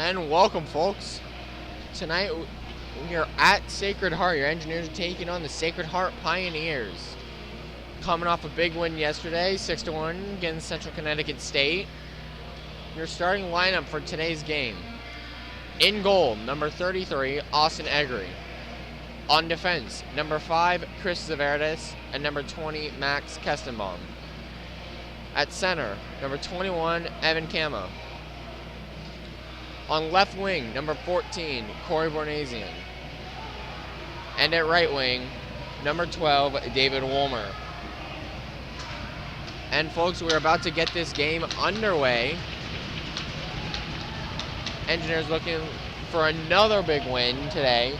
And welcome, folks. Tonight we are at Sacred Heart. Your Engineers are taking on the Sacred Heart Pioneers. Coming off a big win yesterday, 6-1 against Central Connecticut State. Your starting lineup for today's game. In goal, number 33, Austin Eggery. On defense, number 5, Chris Zaverdis, and number 20, Max Kestenbaum. At center, number 21, Evan Camo. On left wing, number 14, Corey Bornasian. And at right wing, number 12, David Wolmer. And folks, we're about to get this game underway. Engineers looking for another big win today.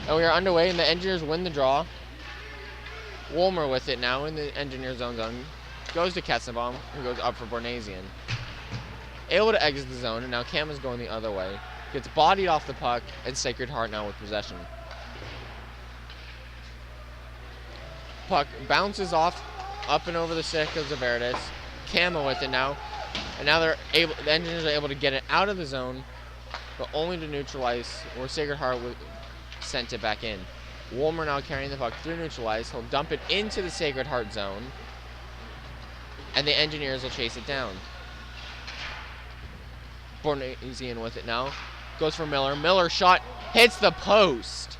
And we are underway, and the Engineers win the draw. Wolmer with it now in the Engineers zone. Goes to Kestenbaum, who goes up for Bornasian. Able to exit the zone, and now Cam is going the other way. Gets bodied off the puck, and Sacred Heart now with possession. Puck bounces off, up and over the stick of Zaverdis. Camo with it now, and now the Engineers are able to get it out of the zone, but only to neutralize where Sacred Heart sent it back in. Wolmer now carrying the puck through neutralize. He'll dump it into the Sacred Heart zone, and the Engineers will chase it down. Bornasian with it now. Goes for Miller. Miller shot hits the post.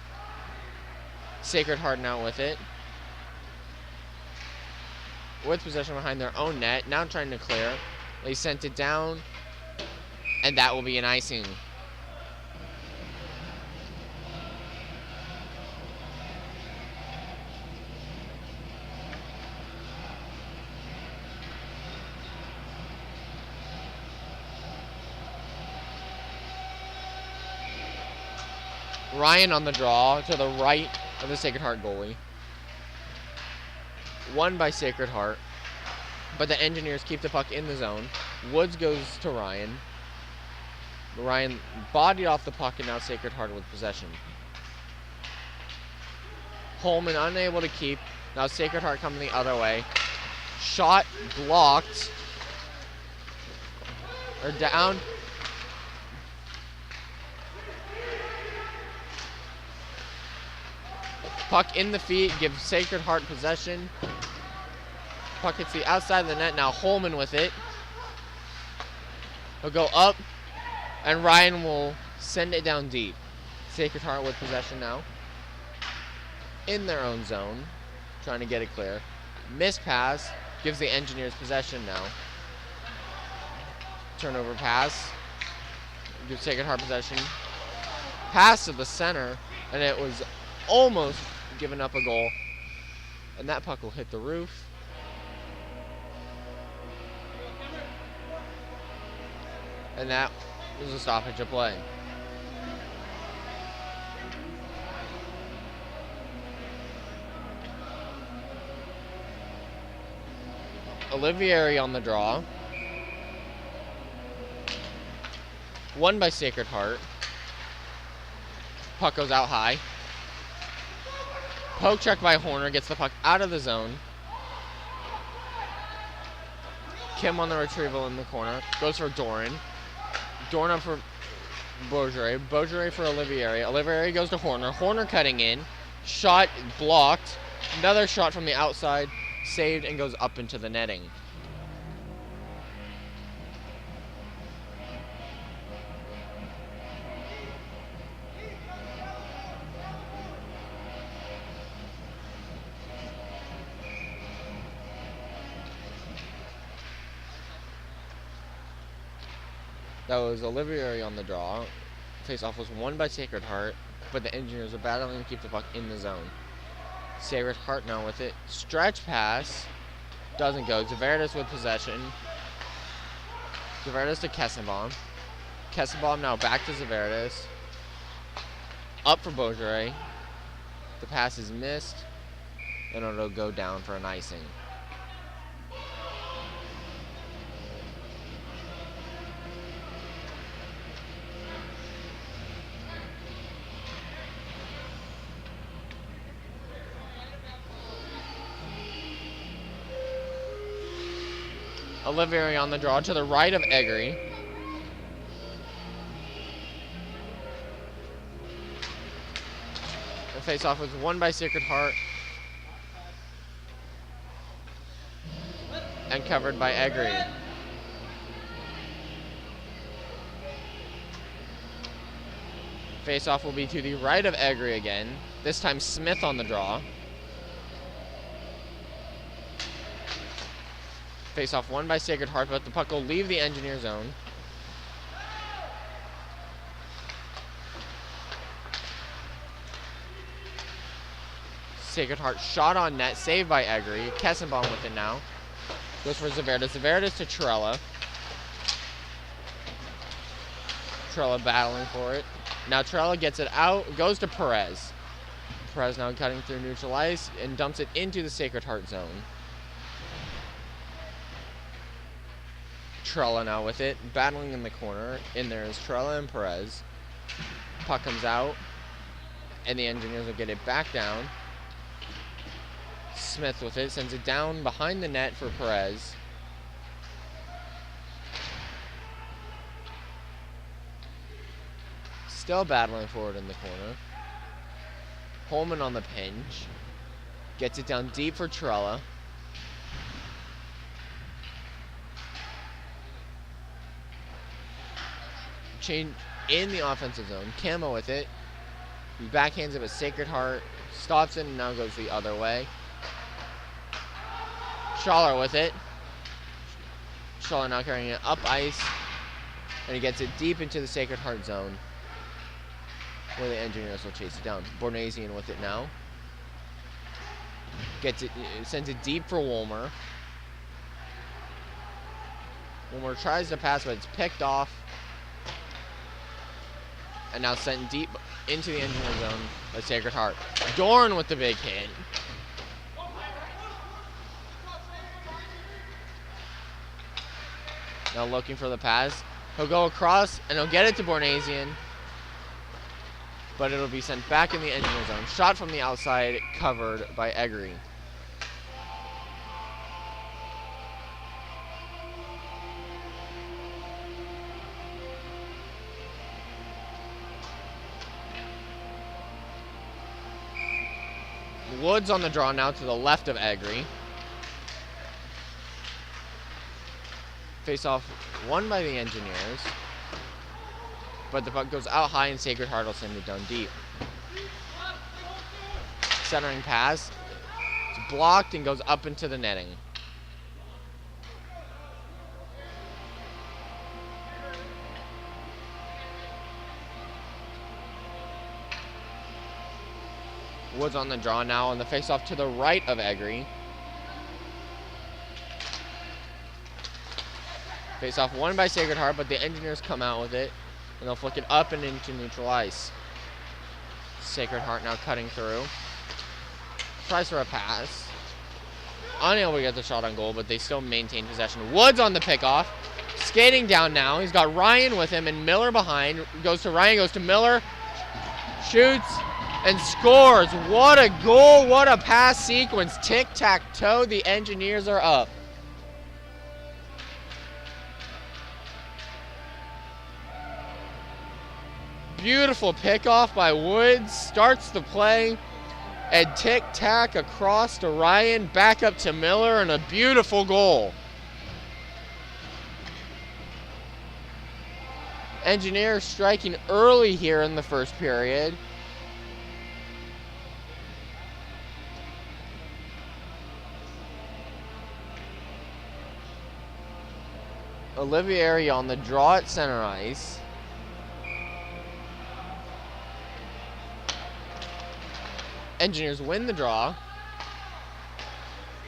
Sacred Heart now with it. With possession behind their own net. Now trying to clear. They sent it down, and that will be an icing. Ryan on the draw to the right of the Sacred Heart goalie. Won by Sacred Heart, but the Engineers keep the puck in the zone. Woods goes to Ryan. Ryan bodied off the puck, and now Sacred Heart with possession. Holman unable to keep. Now Sacred Heart coming the other way. Shot blocked. Or down. Puck in the feet, gives Sacred Heart possession. Puck hits the outside of the net. Now Holman with it. He'll go up, and Ryan will send it down deep. Sacred Heart with possession now. In their own zone, trying to get it clear. Missed pass, gives the Engineers possession now. Turnover pass, gives Sacred Heart possession. Pass to the center, and it was almost giving up a goal, and that puck will hit the roof. And that was a stoppage of play. Olivieri on the draw. Won by Sacred Heart. Puck goes out high. Poke check by Horner, gets the puck out of the zone. Kim on the retrieval in the corner. Goes for Doran. Doran up for Beaujere. Beaujere for Olivieri. Olivieri goes to Horner. Horner cutting in. Shot blocked. Another shot from the outside. Saved and goes up into the netting. That was Olivieri on the draw. Face-off was won by Sacred Heart, but the Engineers are battling to keep the puck in the zone. Sacred Heart now with it. Stretch pass. Doesn't go. Zaverdis with possession. Zaverdis to Kestenbaum. Kestenbaum now back to Zaverdis. Up for Beaujere. The pass is missed, and it'll go down for an icing. Olivieri on the draw to the right of Eggery. Face-off was won by Sacred Heart and covered by Egri. Face-off will be to the right of Egri again. This time Smith on the draw. Face-off won by Sacred Heart, but the puck will leave the Engineer zone. Sacred Heart shot on net, saved by Egri. Kessenbaum with it now. Goes for Zaverdis. Zaverdis to Trella. Trella battling for it. Now Trella gets it out, goes to Perez. Perez now cutting through neutral ice and dumps it into the Sacred Heart zone. Trella now with it, battling in the corner. In there is Trella and Perez. Puck comes out, and the Engineers will get it back down. Smith with it, sends it down behind the net for Perez. Still battling forward in the corner. Holman on the pinch. Gets it down deep for Trella. Change in the offensive zone. Camo with it. He backhands it with Sacred Heart. Stops it and now goes the other way. Schaller with it. Schaller now carrying it up ice. And he gets it deep into the Sacred Heart zone, where the Engineers will chase it down. Bornasian with it now. Gets it, sends it deep for Wolmer. Wolmer tries to pass, but it's picked off. And now sent deep into the Engineer zone by Sacred Heart. Dorn with the big hit. Now looking for the pass. He'll go across and he'll get it to Bornasian. But it'll be sent back in the Engineer zone. Shot from the outside, covered by Egri. Woods on the draw now to the left of Egri. Face-off won by the Engineers. But the puck goes out high and Sacred Heart will send it down deep. Centering pass. It's blocked and goes up into the netting. Woods on the draw now on the face-off to the right of Egri. Face-off won by Sacred Heart, but the Engineers come out with it. And they'll flick it up and into neutral ice. Sacred Heart now cutting through. Tries for a pass. Unable to get the shot on goal, but they still maintain possession. Woods on the pickoff. Skating down now. He's got Ryan with him and Miller behind. Goes to Ryan, goes to Miller. Shoots and scores. What a goal. What a pass sequence. Tic-tac-toe. The Engineers are up. Beautiful pickoff by Woods. Starts the play. And tic-tac across to Ryan. Back up to Miller. And a beautiful goal. Engineers striking early here in the first period. Olivieri on the draw at center ice. Engineers win the draw.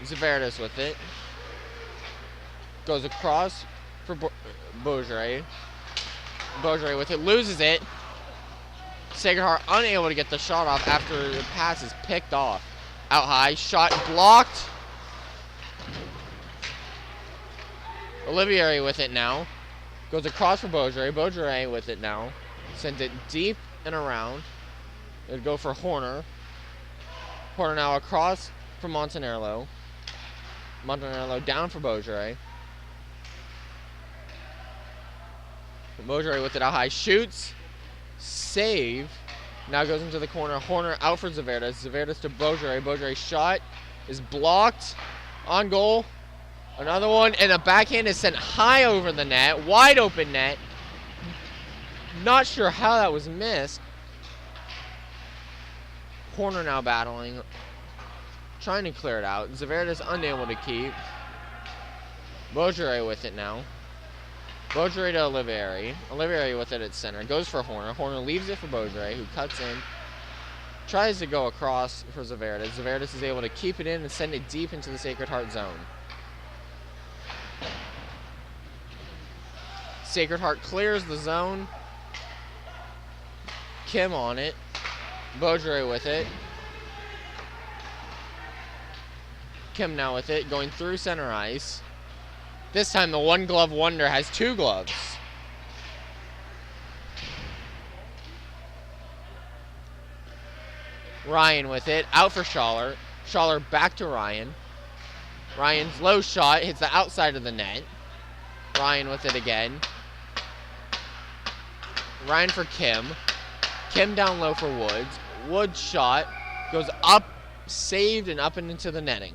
Zaverdis with it. Goes across for Beaujret. Beaujret with it, loses it. Sacred Heart unable to get the shot off after the pass is picked off. Out high, shot blocked. Olivieri with it now. Goes across for Beaujret. Beaujret with it now. Sends it deep and around. It'll go for Horner. Horner now across for Montanello. Montanello down for Beaujret. Beaujret with it out high. Shoots. Save Now goes into the corner. Horner out for Zaverdis. Zaverdis to Beaujolais. Beaujolais shot is blocked. On goal. Another one. And a backhand is sent high over the net. Wide open net. Not sure how that was missed. Horner now battling. Trying to clear it out. Zaverdis unable to keep. Beaujolais with it now. Beaujolais to Olivieri. Olivieri with it at center. Goes for Horner. Horner leaves it for Beaujolais, who cuts in. Tries to go across for Zaverdis. Zaverdis is able to keep it in and send it deep into the Sacred Heart zone. Sacred Heart clears the zone. Kim on it. Beaujolais with it. Kim now with it, going through center ice. This time the one glove wonder has two gloves. Ryan with it, out for Schaller. Schaller back to Ryan. Ryan's low shot hits the outside of the net. Ryan with it again. Ryan for Kim. Kim down low for Woods. Woods shot goes up, saved and up and into the netting.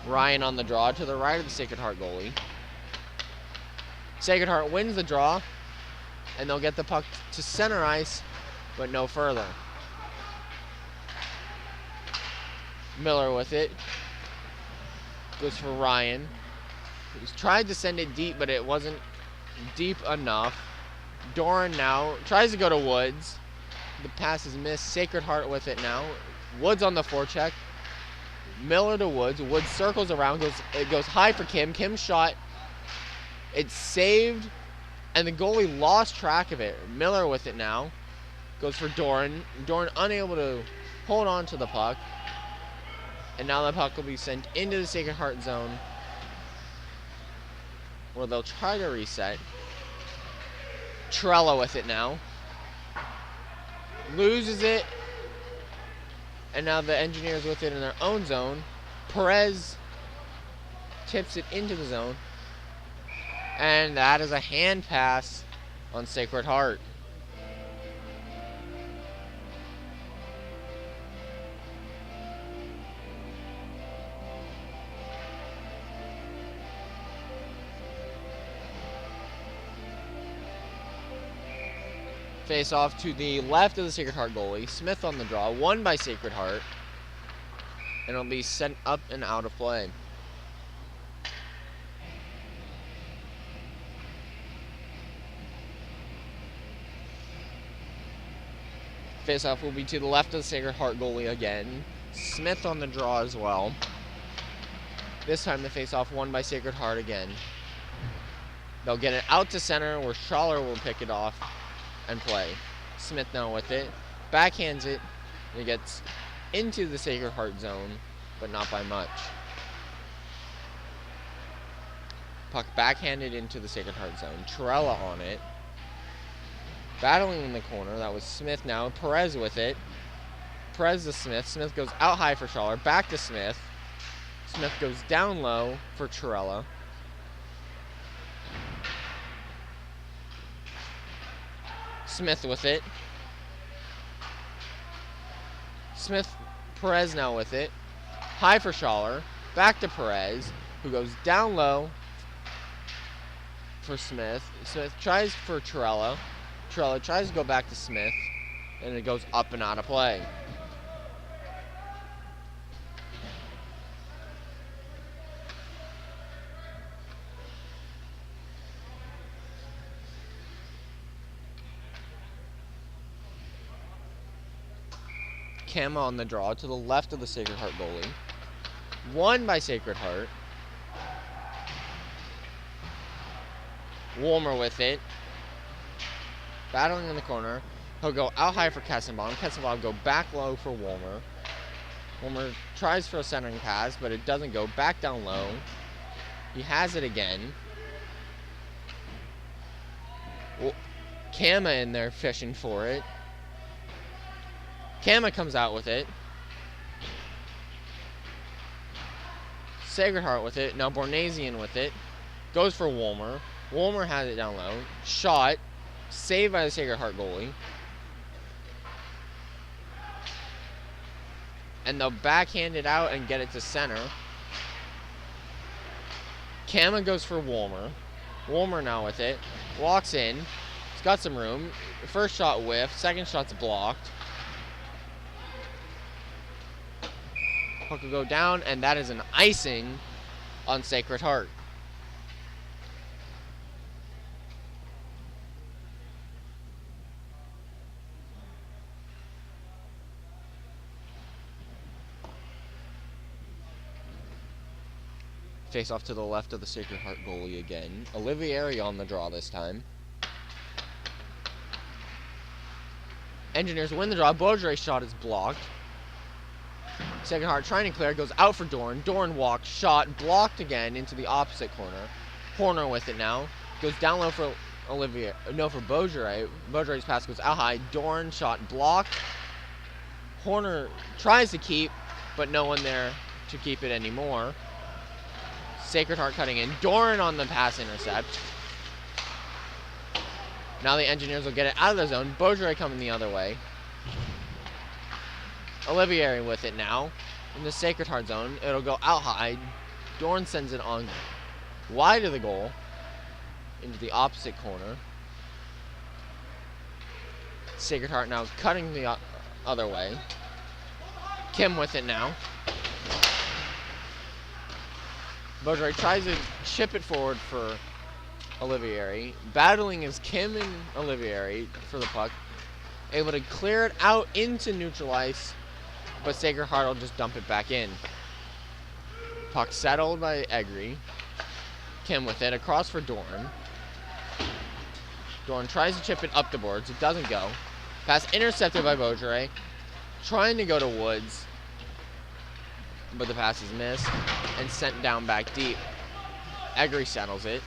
Ryan on the draw to the right of the Sacred Heart goalie. Sacred Heart wins the draw, and they'll get the puck to center ice, but no further. Miller with it. Goes for Ryan. He's tried to send it deep, but it wasn't deep enough. Doran now tries to go to Woods. The pass is missed. Sacred Heart with it now. Woods on the forecheck. Miller to Woods. Woods circles around. It goes high for Kim. Kim's shot. It's saved, and the goalie lost track of it. Miller with it now. Goes for Doran. Doran unable to hold on to the puck. And now the puck will be sent into the Sacred Heart zone, where they'll try to reset. Trella with it now. Loses it. And now the Engineers with it in their own zone. Perez tips it into the zone. And that is a hand pass on Sacred Heart. Face off to the left of the Sacred Heart goalie. Smith on the draw. Won by Sacred Heart. And it'll be sent up and out of play. Face off will be to the left of the Sacred Heart goalie again. Smith on the draw as well. This time the face off won by Sacred Heart again. They'll get it out to center where Schaller will pick it off and play. Smith now with it. Backhands it. It gets into the Sacred Heart zone, but not by much. Puck backhanded into the Sacred Heart zone. Trella on it. Battling in the corner. That was Smith now. Perez with it. Perez to Smith. Smith goes out high for Schaller. Back to Smith. Smith goes down low for Trella. Smith with it. Smith, Perez now with it. High for Schaller. Back to Perez, who goes down low for Smith. Smith tries for Trella. Trella tries to go back to Smith, and it goes up and out of play. Kim on the draw to the left of the Sacred Heart goalie. Won by Sacred Heart. Warmer with it. Battling in the corner. He'll go out high for Kessenbaum. Kessenbaum go back low for Warmer. Warmer tries for a centering pass, but it doesn't go. Back down low. He has it again. Kama in there fishing for it. Kama comes out with it. Sacred Heart with it. Now Bornasian with it. Goes for Wolmer. Wolmer has it down low. Shot. Saved by the Sacred Heart goalie. And they'll backhand it out and get it to center. Kama goes for Wolmer. Wolmer now with it. Walks in. He's got some room. First shot whiffed. Second shot's blocked. Puck will go down, and that is an icing on Sacred Heart. Face off to the left of the Sacred Heart goalie again. Olivieri on the draw this time. Engineers win the draw. Beaudry's shot is blocked. Sacred Heart trying to clear. Goes out for Dorn. Dorn walks. Shot. Blocked again into the opposite corner. Horner with it now. Goes down low for Olivier. No, for Beaudry. Beaudry's pass goes out high. Dorn shot blocked. Horner tries to keep, but no one there to keep it anymore. Sacred Heart cutting in. Dorn on the pass intercept. Now the Engineers will get it out of their zone. Beaudry coming the other way. Olivieri with it now. In the Sacred Heart zone. It'll go out high. Dorn sends it on wide of the goal. Into the opposite corner. Sacred Heart now cutting the other way. Kim with it now. Beaudry tries to chip it forward for Olivieri. Battling is Kim and Olivieri for the puck. Able to clear it out into neutral ice, but Sacred Heart will just dump it back in. Puck settled by Egri. Kim with it, across for Dorn. Dorn tries to chip it up the boards. It doesn't go. Pass intercepted by Beaudry. Trying to go to Woods, but the pass is missed and sent down back deep. Egri settles it.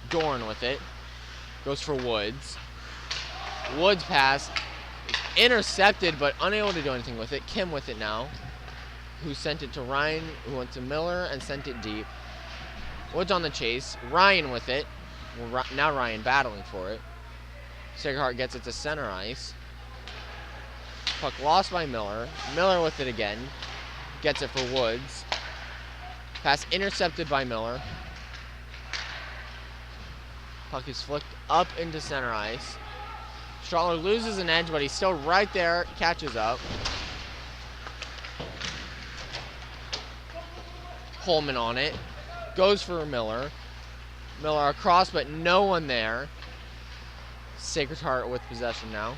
Dorn with it. Goes for Woods. Woods pass is intercepted but unable to do anything with it. Kim with it now, who sent it to Ryan, who went to Miller and sent it deep. Woods on the chase. Ryan with it. Now Ryan battling for it. Sacred Heart gets it to center ice. Puck lost by Miller. Miller with it again. Gets it for Woods. Pass intercepted by Miller. Puck is flicked up into center ice. Strahler loses an edge, but he's still right there. Catches up. Holman on it. Goes for Miller. Miller across, but no one there. Sacred Heart with possession now.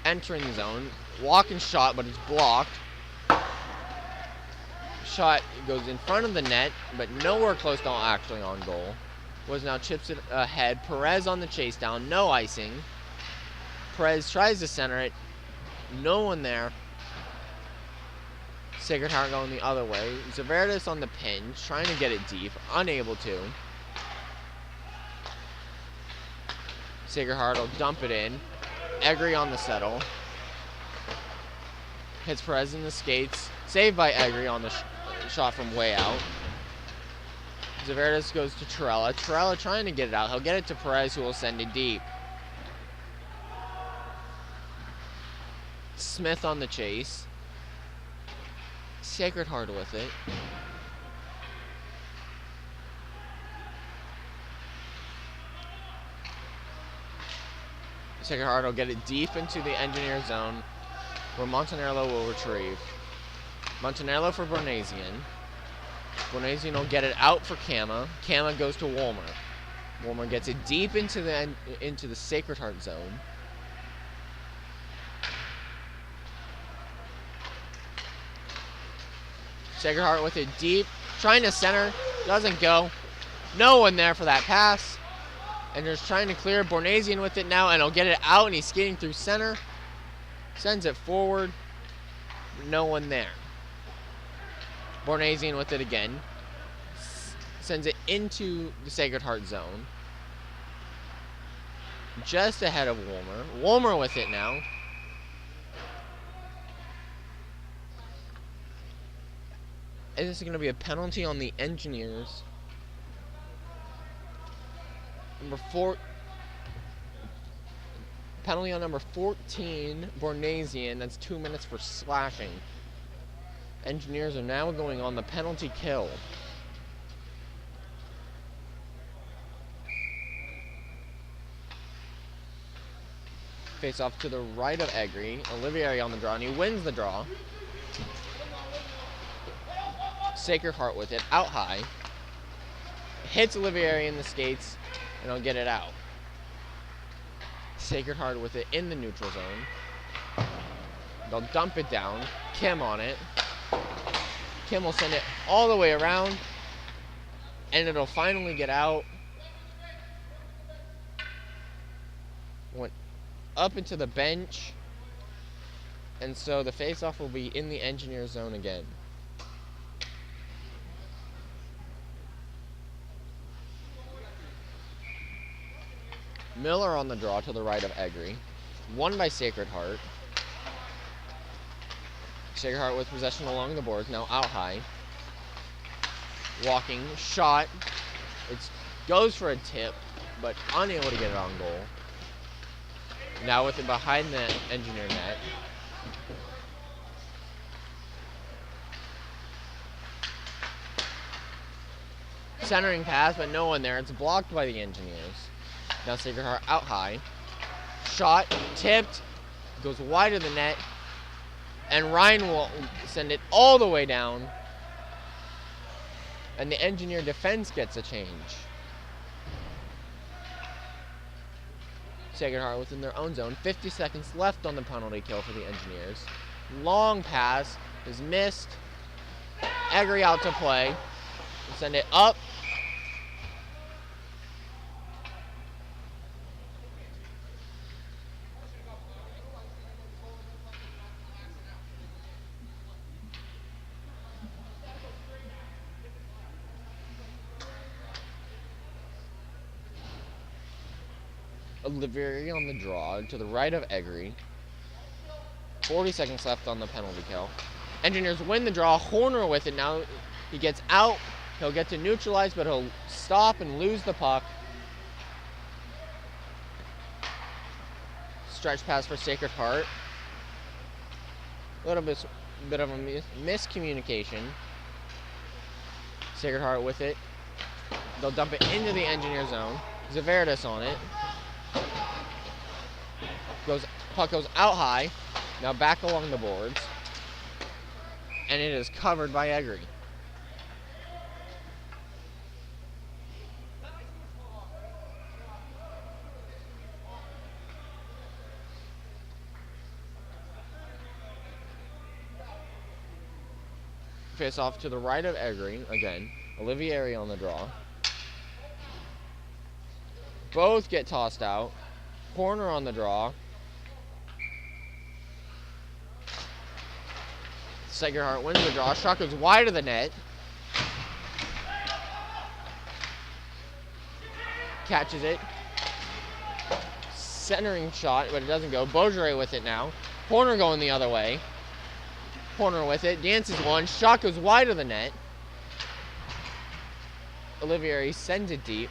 Entering the zone. Walking shot, but it's blocked. Shot goes in front of the net, but nowhere close to actually on goal. Woods now chips it ahead. Perez on the chase down. No icing. Perez tries to center it. No one there. Sacred Heart going the other way. Zaverdis on the pinch, trying to get it deep. Unable to. Sacred Heart will dump it in. Egri on the settle. Hits Perez in the skates. Saved by Egri on the shot from way out. Zaverdis goes to Torella. Torella trying to get it out. He'll get it to Perez, who will send it deep. Smith on the chase. Sacred Heart with it. Sacred Heart will get it deep into the Engineer zone, where Montanello will retrieve. Montanello for Bornasian. Bornasian will get it out for Kama. Kama goes to Wolmer. Wolmer gets it deep into the Sacred Heart zone. Sacred Heart with it deep. Trying to center. Doesn't go. No one there for that pass. And just trying to clear. Bornasian with it now, and he'll get it out, and he's skating through center. Sends it forward. No one there. Bornasian with it again. Sends it into the Sacred Heart zone. Just ahead of Wolmer. Wolmer with it now. And this is going to be a penalty on the Engineers. Penalty on number 14, Bornasian. That's 2 minutes for slashing. Engineers are now going on the penalty kill. Face off to the right of Egri. Olivieri on the draw, and he wins the draw. Sacred Heart with it, out high. Hits Olivieri in the skates, and he'll get it out. Sacred Heart with it in the neutral zone. They'll dump it down. Kim on it. Kim will send it all the way around, and it'll finally get out. Went up into the bench, and so the face-off will be in the Engineer zone again. Miller on the draw to the right of Egri. Won by Sacred Heart. Sacred Heart with possession along the boards, now out high. Walking, shot. It goes for a tip, but unable to get it on goal. Now with it behind the Engineer net. Centering pass, but no one there. It's blocked by the Engineers. Now Sacred Heart out high. Shot, tipped, goes wide of the net. And Ryan will send it all the way down. And the Engineer defense gets a change. Sacred Heart within their own zone. 50 seconds left on the penalty kill for the Engineers. Long pass is missed. Egri out to play. Send it up. Olivieri on the draw to the right of Egri. 40 seconds left on the penalty kill. Engineers win the draw. Horner with it now. He gets out. He'll get to neutralize, but he'll stop and lose the puck. Stretch pass for Sacred Heart. A little bit of a miscommunication. Sacred Heart with it. They'll dump it into the Engineer zone. Zaverdis on it. Puck goes out high. Now back along the boards. And it is covered by Egri. Face off to the right of Egri again. Olivieri on the draw. Both get tossed out. Corner on the draw. Sacred Heart wins the draw. Shot goes wide of the net. Catches it. Centering shot, but it doesn't go. Beaujolais with it now. Corner going the other way. Corner with it. Dances one. Shot goes wide of the net. Olivieri sends it deep.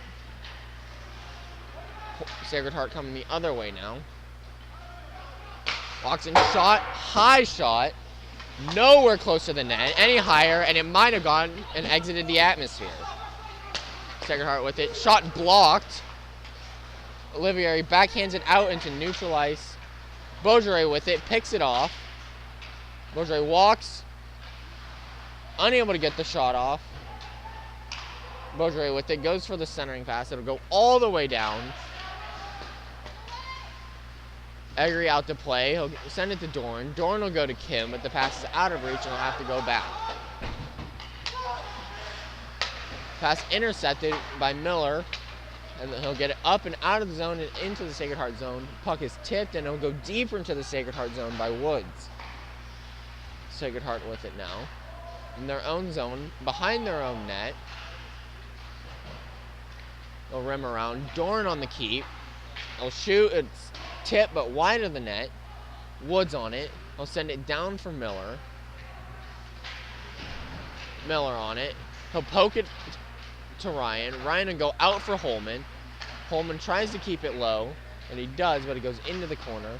Sacred Heart coming the other way now. Walks in, shot, high shot. Nowhere close to the net, any higher, and it might have gone and exited the atmosphere. Sacred Heart with it. Shot blocked. Olivieri backhands it out into neutral ice. Beaujolais with it, picks it off. Beaujolais walks. Unable to get the shot off. Beaujolais with it, goes for the centering pass. It'll go all the way down. Egri out to play. He'll send it to Dorn. Dorn will go to Kim, but the pass is out of reach and he'll have to go back. Pass intercepted by Miller, and he'll get it up and out of the zone and into the Sacred Heart zone. Puck is tipped, and it'll go deeper into the Sacred Heart zone by Woods. Sacred Heart with it now. In their own zone, behind their own net. They'll rim around. Dorn on the keep. They'll shoot. It's tip, but wide of the net. Woods on it. He'll send it down for Miller. Miller on it. He'll poke it to Ryan. Ryan will go out for Holman. Holman tries to keep it low, and he does, but it goes into the corner.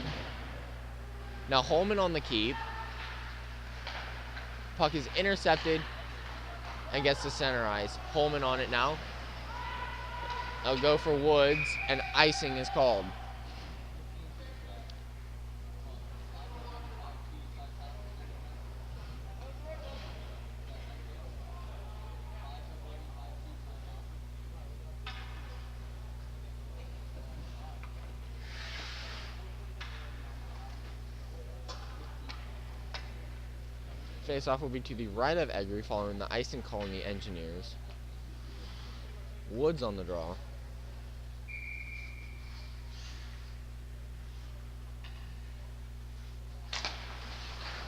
Now Holman on the keep. Puck is intercepted and gets to center ice. Holman on it now. They'll go for Woods, and icing is called. Face-off will be to the right of Eggery following the icing call on the Engineers. Woods on the draw.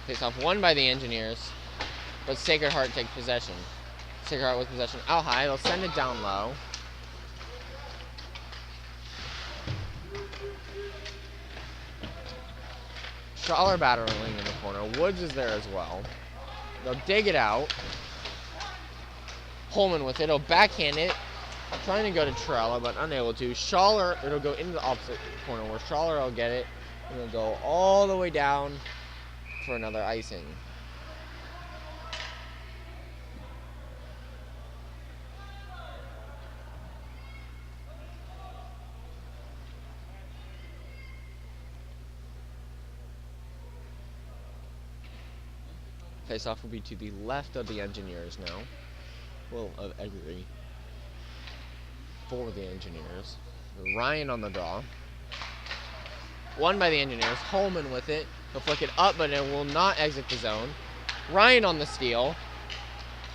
Face-off won by the Engineers, but Sacred Heart take possession. Sacred Heart with possession out high. They'll send it down low. Schaller battling in the corner. Woods is there as well. They'll dig it out. Holman with it. He'll backhand it. Trying to go to Trella, but unable to. Schaller, it'll go into the opposite corner where Schaller will get it. And it'll go all the way down for another icing. Face-off will be to the left of the Engineers now. Well, of Eggery. For the Engineers. Ryan on the draw. Won by the Engineers. Holman with it. He'll flick it up, but it will not exit the zone. Ryan on the steal.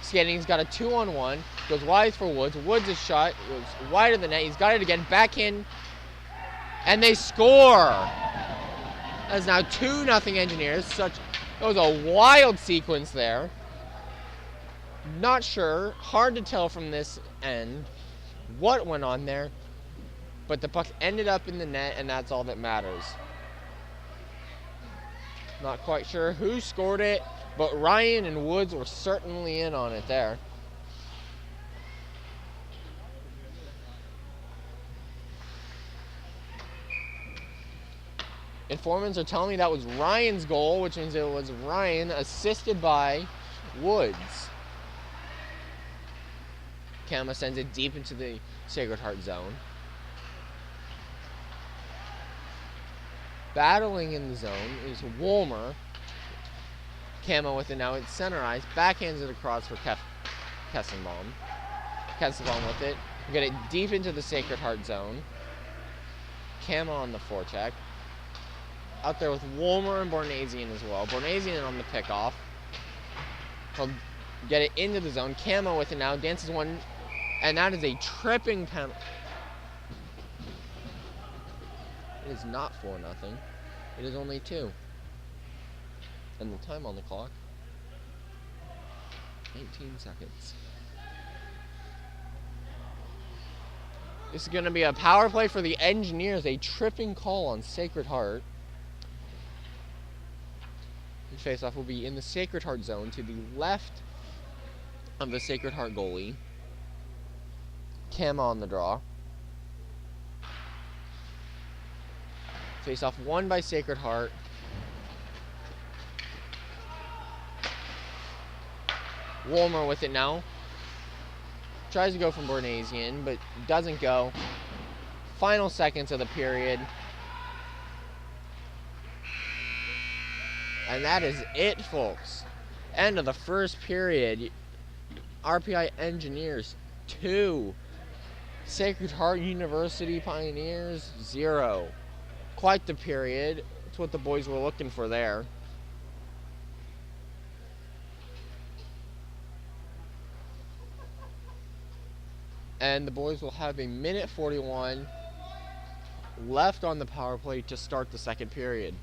Skating's got a 2-on-1. Goes wide for Woods. Woods' shot goes wide of the net. He's got it again. Backhand. And they score! That is now 2-0 Engineers. That was a wild sequence there. Not sure. Hard to tell from this end what went on there. But the puck ended up in the net, and that's all that matters. Not quite sure who scored it, but Ryan and Woods were certainly in on it there. Informants are telling me that was Ryan's goal, which means it was Ryan assisted by Woods. Kama sends it deep into the Sacred Heart zone. Battling in the zone is Wolmer. Kama with it now at center ice. Backhands it across for Kessenbaum. Kessenbaum with it. Get it deep into the Sacred Heart zone. Kama on the forecheck. Out there with Wolmer and Bornasian as well. Bornasian on the pickoff. He'll get it into the zone. Camo with it now. Dances one. And that is a tripping penalty. It is not 4-0. It is only 2. And the time on the clock. 18 seconds. This is going to be a power play for the Engineers. A tripping call on Sacred Heart. Face-off will be in the Sacred Heart zone to the left of the Sacred Heart goalie. Cama on the draw. Face-off won by Sacred Heart. Wolmer with it now. Tries to go from Bornasian, but doesn't go. Final seconds of the period. And that is it, folks. End of the first period. RPI Engineers 2. Sacred Heart University Pioneers 0. Quite the period. That's what the boys were looking for there. And the boys will have a minute 41 left on the power play to start the second period.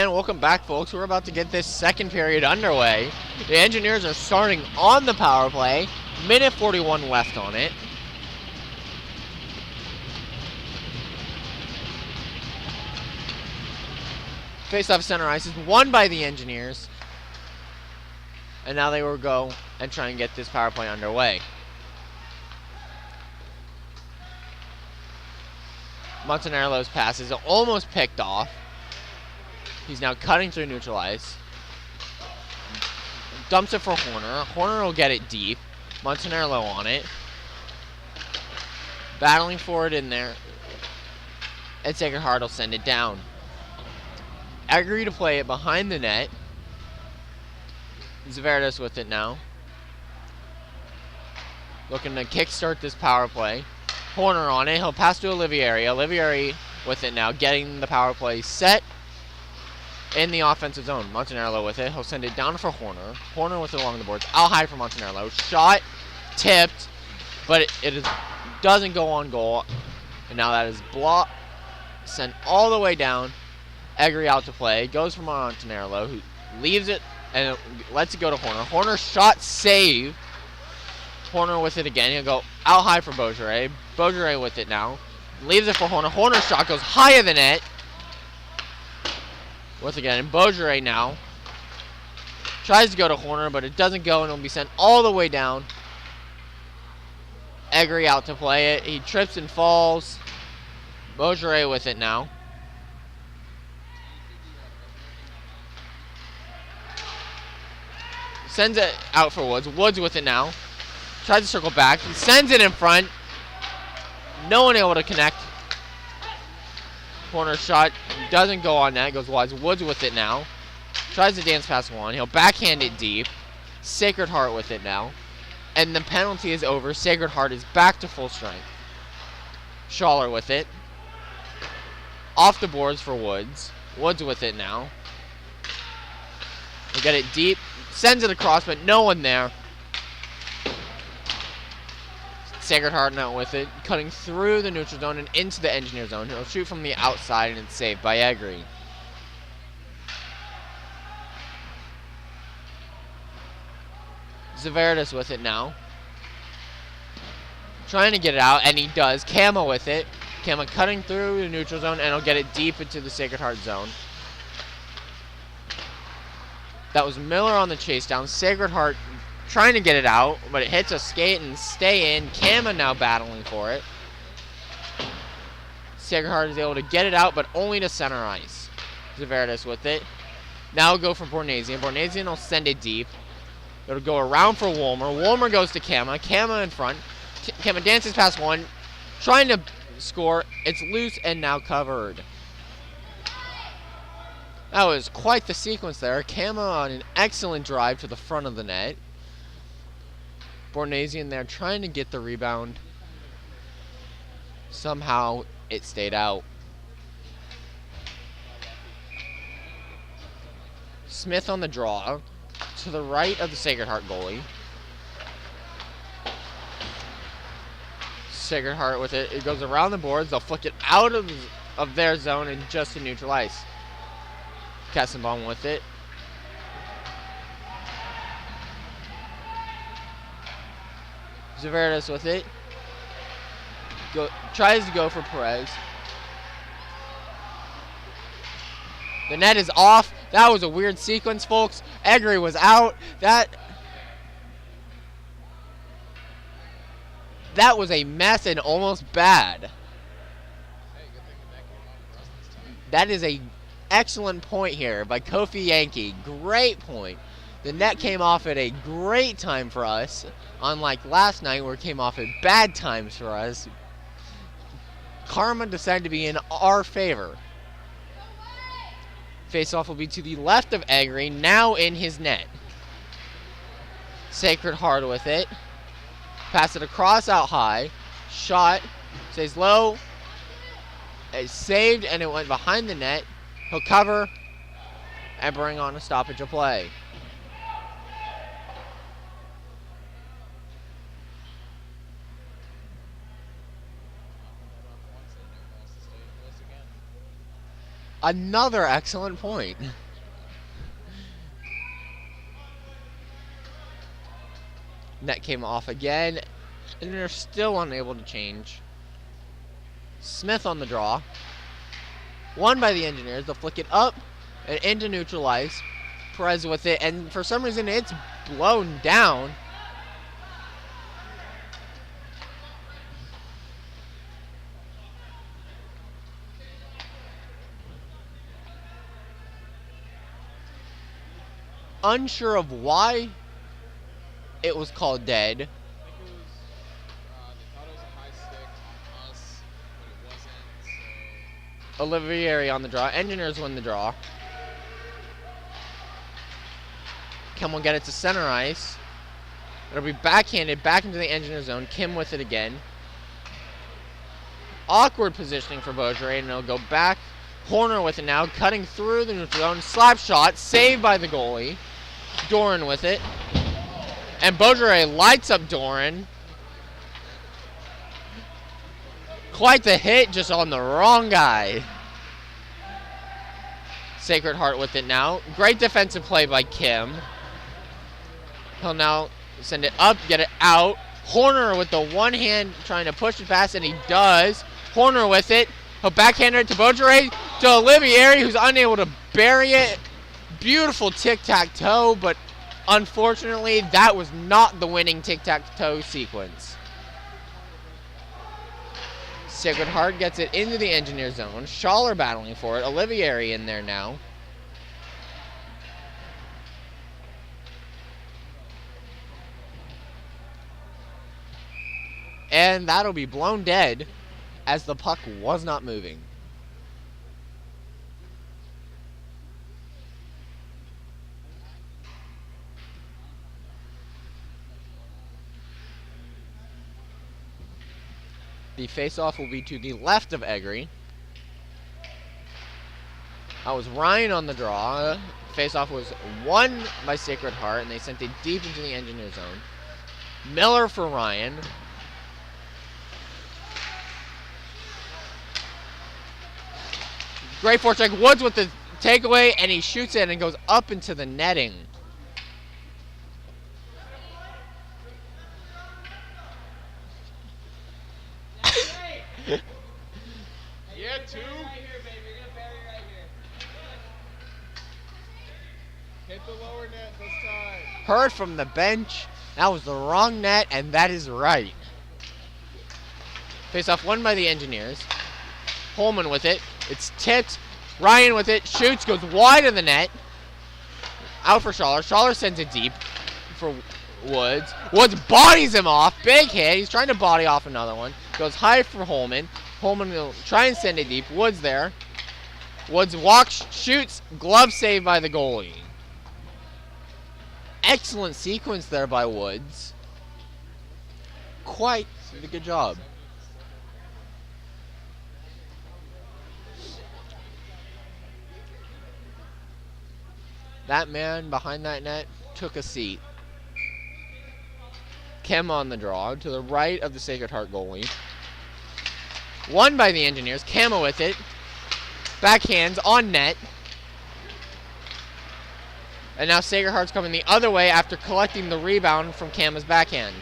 And welcome back, folks. We're about to get this second period underway. The Engineers are starting on the power play. Minute 41 left on it. Face-off center ice is won by the Engineers. And now they will go and try and get this power play underway. Montanarlo's pass is almost picked off. He's now cutting through neutral ice. Dumps it for Horner. Horner will get it deep. Montanarlo on it. Battling for it in there. And Sacred Heart will send it down. Agree to play it behind the net. Zaverdis with it now. Looking to kickstart this power play. Horner on it. He'll pass to Olivieri. Olivieri with it now, getting the power play set in the offensive zone. Montanarlo with it. He'll send it down for Horner. Horner with it along the boards. Out high for Montanarlo. Shot, tipped, but it doesn't go on goal. And now that is blocked. Sent all the way down. Egri out to play. Goes for Montanarlo, who leaves it and lets it go to Horner. Horner shot, save. Horner with it again. He'll go out high for Beaujeret. Beaujeret with it now. Leaves it for Horner. Horner's shot goes higher than net. Once again, Beaujeret now. Tries to go to Horner, but it doesn't go, and it'll be sent all the way down. Egri out to play it. He trips and falls. Beaujeret with it now. Sends it out for Woods. Woods with it now. Tries to circle back. He sends it in front. No one able to connect. Corner shot doesn't go on net. Goes wide. Woods with it now. Tries to dance past one. He'll backhand it deep. Sacred Heart with it now. And the penalty is over. Sacred Heart is back to full strength. Schaller with it. Off the boards for Woods. Woods with it now. He'll get it deep. Sends it across, but no one there. Sacred Heart now with it. Cutting through the neutral zone and into the Engineer zone. He'll shoot from the outside, and it's saved by Egri. Zaverdis with it now. Trying to get it out, and he does. Kama with it. Kama cutting through the neutral zone, and he'll get it deep into the Sacred Heart zone. That was Miller on the chase down. Sacred Heart trying to get it out, but it hits a skate and stay in. Kama now battling for it. Sacred Heart is able to get it out, but only to center ice. Zaverdis with it. Now we'll go for Bornasian. Bornasian will send it deep. It'll go around for Wolmer. Wolmer goes to Kama. Kama in front. Kama dances past one. Trying to score. It's loose and now covered. That was quite the sequence there. Kama on an excellent drive to the front of the net. Bornasian there trying to get the rebound. Somehow it stayed out. Smith on the draw to the right of the Sacred Heart goalie. Sacred Heart with it. It goes around the boards. They'll flick it out of their zone and just to neutral ice. Kassenbaum with it. Zaverdis with it. Tries to go for Perez. The net is off. That was a weird sequence, folks. Egri was out. That was a mess and almost bad. That is a excellent point here by Kofi Yankee. Great point. The net came off at a great time for us, unlike last night where it came off at bad times for us. Karma decided to be in our favor. Face-off will be to the left of Egri, now in his net. Sacred Heart with it. Pass it across out high. Shot. Stays low. It's saved, and it went behind the net. He'll cover and bring on a stoppage of play. Another excellent point. Net came off again, and they're still unable to change. Smith on the draw. Won by the Engineers. They'll flick it up and into neutralize. Perez with it, and for some reason it's blown down. Unsure of why it was called dead. I think it was, they thought it was a high stick on us, but it wasn't, so... Olivieri on the draw. Engineers win the draw. Kim will get it to center ice. It'll be backhanded back into the Engineer zone. Kim with it again. Awkward positioning for Beaujolais, and it'll go back. Horner with it now, cutting through the neutral zone. Slap shot, saved by the goalie. Doran with it. And Beaujolais lights up Doran. Quite the hit, just on the wrong guy. Sacred Heart with it now. Great defensive play by Kim. He'll now send it up, get it out. Horner with the one hand trying to push it past, and he does. Horner with it. He'll backhand it to Beaujolais, to Olivieri, who's unable to bury it. Beautiful tic-tac-toe, but unfortunately, that was not the winning tic-tac-toe sequence. Sacred Heart gets it into the Engineer zone. Schaller battling for it. Olivieri in there now. And that'll be blown dead as the puck was not moving. The face-off will be to the left of Egri. That was Ryan on the draw. Face-off was won by Sacred Heart, and they sent it deep into the Engineer zone. Miller for Ryan. Great forecheck. Woods with the takeaway, and he shoots it and goes up into the netting. Yeah, two. Hit the lower net this time. Heard from the bench. That was the wrong net, and that is right. Face-off won by the Engineers. Holman with it. It's tipped. Ryan with it. Shoots. Goes wide of the net. Out for Schaller. Schaller sends it deep for Woods. Woods bodies him off. Big hit. He's trying to body off another one. Goes high for Holman. Holman will try and send it deep. Woods there. Woods walks, shoots. Glove save by the goalie. Excellent sequence there by Woods. Quite a good job. That man behind that net took a seat. Kim on the draw to the right of the Sacred Heart goalie. Won by the Engineers. Camo with it. Backhands on net. And now Sacred Heart's coming the other way after collecting the rebound from Kama's backhand.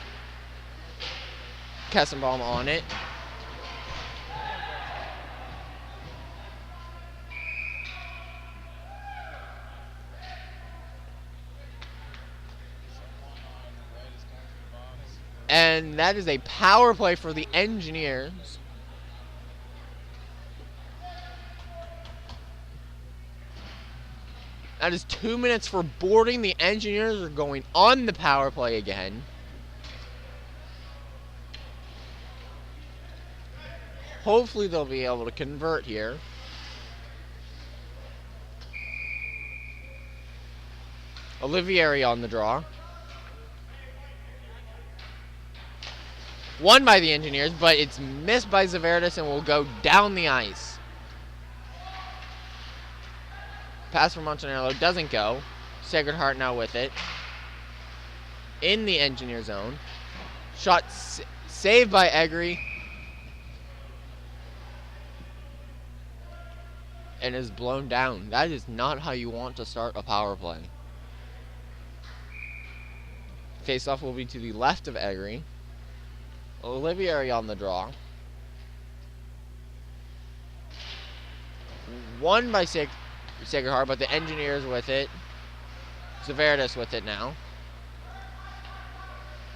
Kessenbaum on it. And that is a power play for the Engineers. That is 2 minutes for boarding. The Engineers are going on the power play again. Hopefully they'll be able to convert here. Olivieri on the draw. Won by the Engineers, but it's missed by Zaverdis and will go down the ice. Pass from Montanaro doesn't go. Sacred Heart now with it. In the Engineer zone. Shot saved by Egri. and is blown down. That is not how you want to start a power play. Face-off will be to the left of Eggery. Olivieri on the draw. Won by Sacred Heart, but the Engineers with it. Zaverdis with it now.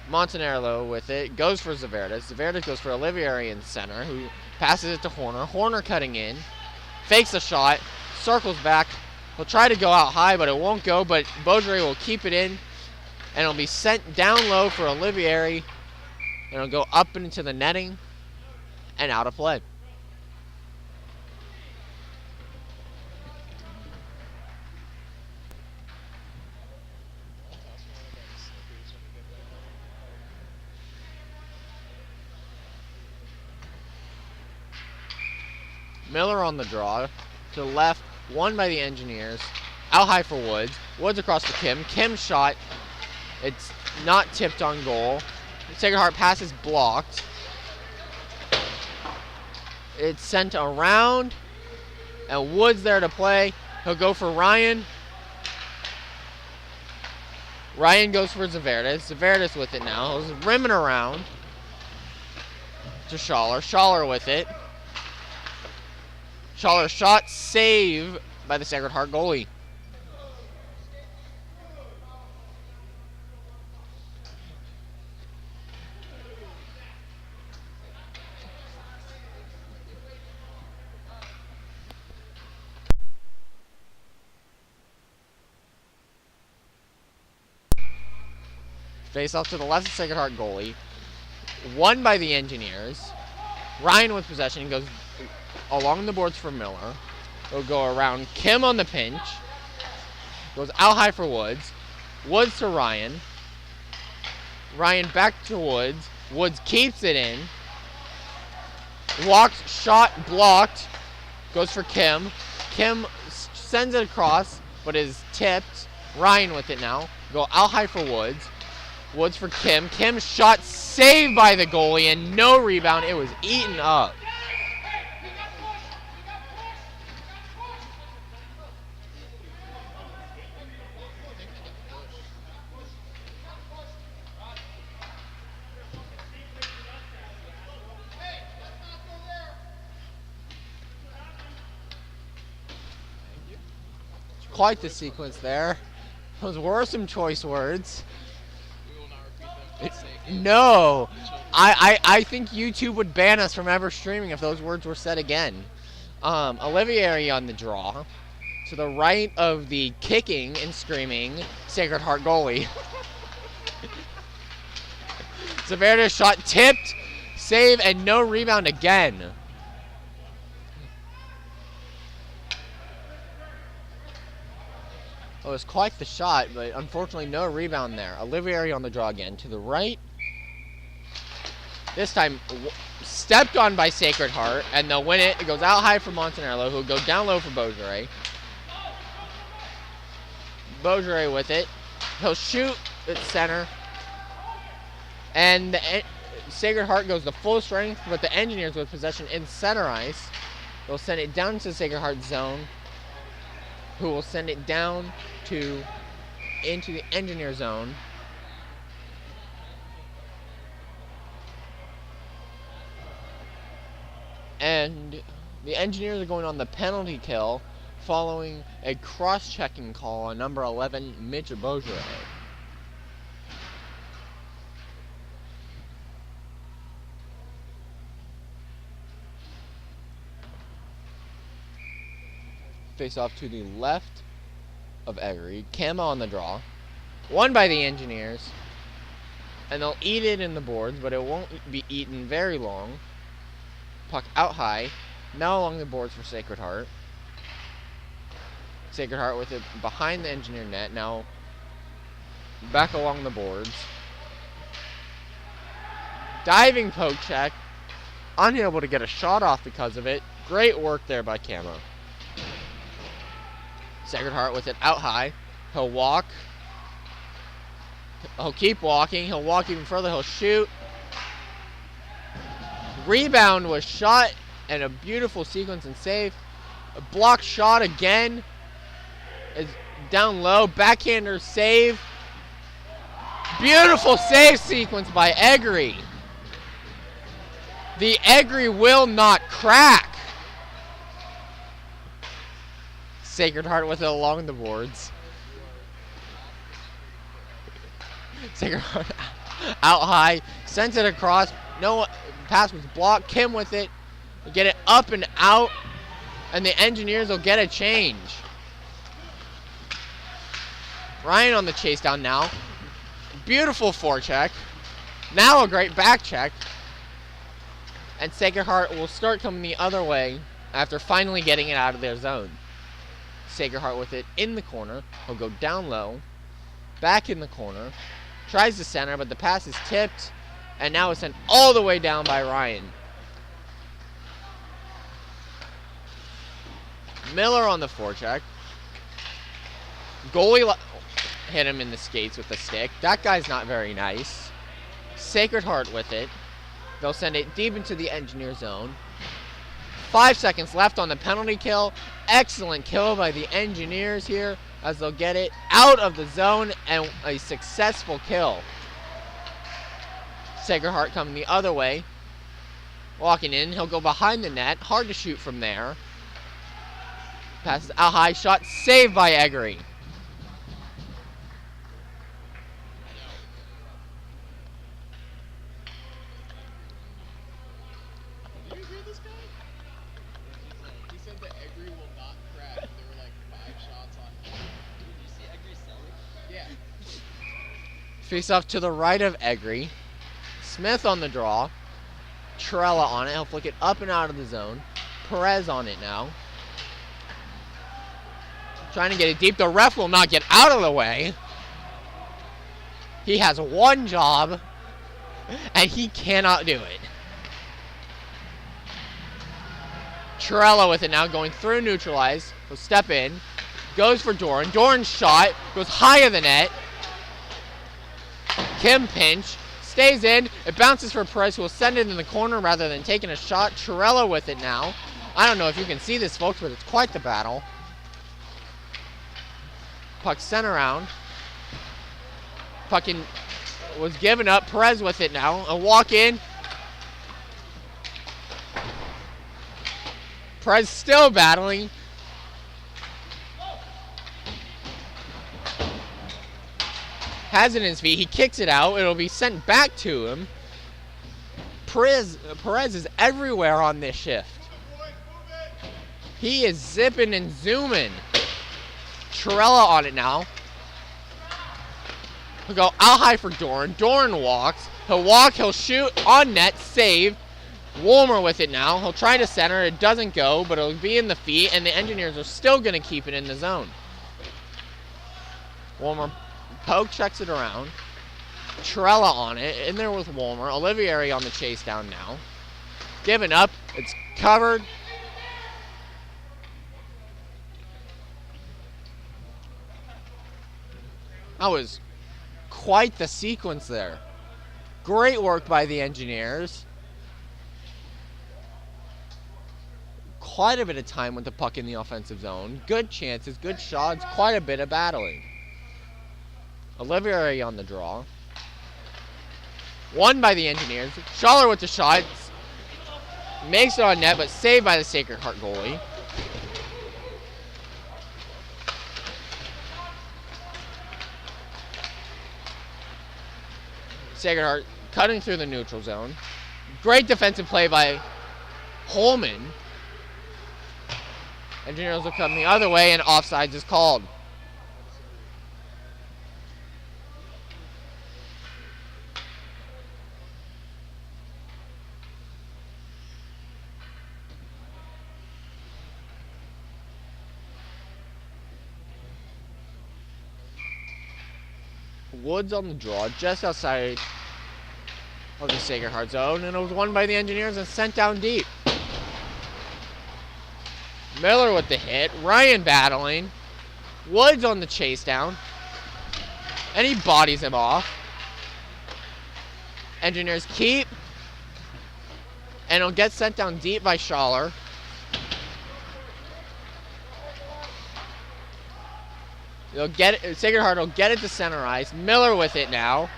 Montanaro with it. Goes for Zaverdis. Zaverdis goes for Olivieri in center, who passes it to Horner. Horner cutting in. Fakes a shot. Circles back. He'll try to go out high, but it won't go. But Beaujolais will keep it in. And it'll be sent down low for Olivieri. And it'll go up into the netting. And out of play. Miller on the draw. To the left, won by the Engineers. Out high for Woods. Woods across to Kim. Kim's shot. It's not tipped on goal. Sacred Heart pass is blocked. It's sent around. And Woods there to play. He'll go for Ryan. Ryan goes for Zaverdis. Zaverdis with it now. He's rimming around to Schaller. Schaller with it. Schaller shot, save by the Sacred Heart goalie. Face off to the left of Sacred Heart goalie. Won by the Engineers. Ryan with possession goes along the boards for Miller. He'll go around Kim on the pinch. Goes out high for Woods. Woods to Ryan. Ryan back to Woods. Woods keeps it in. Walks, shot, blocked. Goes for Kim. Kim sends it across, but is tipped. Ryan with it now. Go out high for Woods. Woods for Kim. Kim's shot saved by the goalie and no rebound. It was eaten up. Quite the sequence there. Those were some choice words. We will not repeat them for the sake of No. children. I think YouTube would ban us from ever streaming if those words were said again. Olivieri on the draw. To the right of the kicking and screaming Sacred Heart goalie. Zaverdis shot tipped. Save and no rebound again. It was quite the shot, but unfortunately no rebound there. Olivieri on the draw again. To the right. This time stepped on by Sacred Heart, and they'll win it. It goes out high for Montanaro, who'll go down low for Beaujolais. Beaujolais with it. He'll shoot at center. And the Sacred Heart goes to full strength, but the Engineers with possession in center ice. They'll send it down to Sacred Heart zone, who will send it down into the Engineer zone. And the Engineers are going on the penalty kill following a cross-checking call on number 11, Mitch Beaujolais. Face off to the left of Eggery. Camo on the draw. Won by the Engineers. And they'll eat it in the boards, but it won't be eaten very long. Puck out high. Now along the boards for Sacred Heart. Sacred Heart with it behind the Engineer net. Now back along the boards. Diving poke check. Unable to get a shot off because of it. Great work there by Camo. Sacred Heart with it out high. He'll walk. He'll keep walking. He'll walk even further. He'll shoot. Rebound was shot and a beautiful sequence and save A block shot again. Is down low. Backhander save. Beautiful save sequence by Egri. The Egri will not crack. Sacred Heart with it along the boards. Sacred Heart out high. Sends it across. No pass was blocked. Kim with it. Get it up and out. And the Engineers will get a change. Ryan on the chase down now. Beautiful forecheck. Now a great back check. And Sacred Heart will start coming the other way after finally getting it out of their zone. Sacred Heart with it in the corner. He'll go down low. Back in the corner. Tries to center, but the pass is tipped. And now it's sent all the way down by Ryan. Miller on the forecheck. Goalie hit him in the skates with the stick. That guy's not very nice. Sacred Heart with it. They'll send it deep into the Engineer zone. 5 seconds left on the penalty kill. Excellent kill by the Engineers here as they'll get it out of the zone and a successful kill. Sacred Heart coming the other way. Walking in, he'll go behind the net. Hard to shoot from there. Passes out high, shot saved by Egri. Did you hear this guy? He said that Egri will not crack. There were like 5 shots on him. Did you see Egri selling? Yeah. Face off to the right of Egri. Smith on the draw. Trella on it. He'll flick it up and out of the zone. Perez on it now. Trying to get it deep. The ref will not get out of the way. He has one job, and he cannot do it. Trella with it now, going through neutralize. He'll step in. Goes for Doran. Doran's shot goes high of the net. Kim pinch. Stays in. It bounces for Perez, who will send it in the corner rather than taking a shot. Trella with it now. I don't know if you can see this, folks, but it's quite the battle. Puck sent around. Puck was given up. Perez with it now. A walk in. Perez still battling. Has it in his feet. He kicks it out. It'll be sent back to him. Perez is everywhere on this shift. He is zipping and zooming. Trella on it now. He'll go out high for Doran. Doran walks. He'll walk. He'll shoot. On net. Save. Wolmer with it now. He'll try to center. It doesn't go, but it'll be in the feet, and the Engineers are still going to keep it in the zone. Wolmer poke checks it around. Trella on it. In there with Wolmer. Olivieri on the chase down now. Given up. It's covered. That was quite the sequence there. Great work by the Engineers. Quite a bit of time with the puck in the offensive zone. Good chances, good shots, quite a bit of battling. Olivieri on the draw. Won by the Engineers. Schaller with the shot. Makes it on net, but saved by the Sacred Heart goalie. Sacred Heart cutting through the neutral zone. Great defensive play by Holman. Engineers will come the other way, and offsides is called. Woods on the draw, just outside of the Sacred Heart zone, and it was won by the Engineers and sent down deep. Miller with the hit, Ryan battling, Woods on the chase down, and he bodies him off. Engineers keep, and it'll get sent down deep by Schaller. They'll get it. Sacred Heart will get it to center ice. Miller with it now.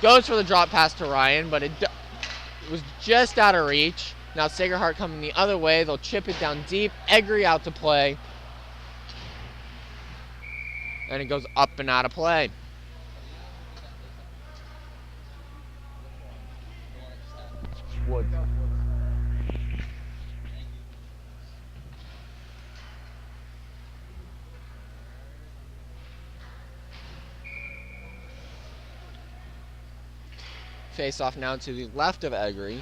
Goes for the drop pass to Ryan, but it was just out of reach. Now Sacred Heart coming the other way. They'll chip it down deep. Egri out to play. And it goes up and out of play. Woods. Face off now to the left of Egri.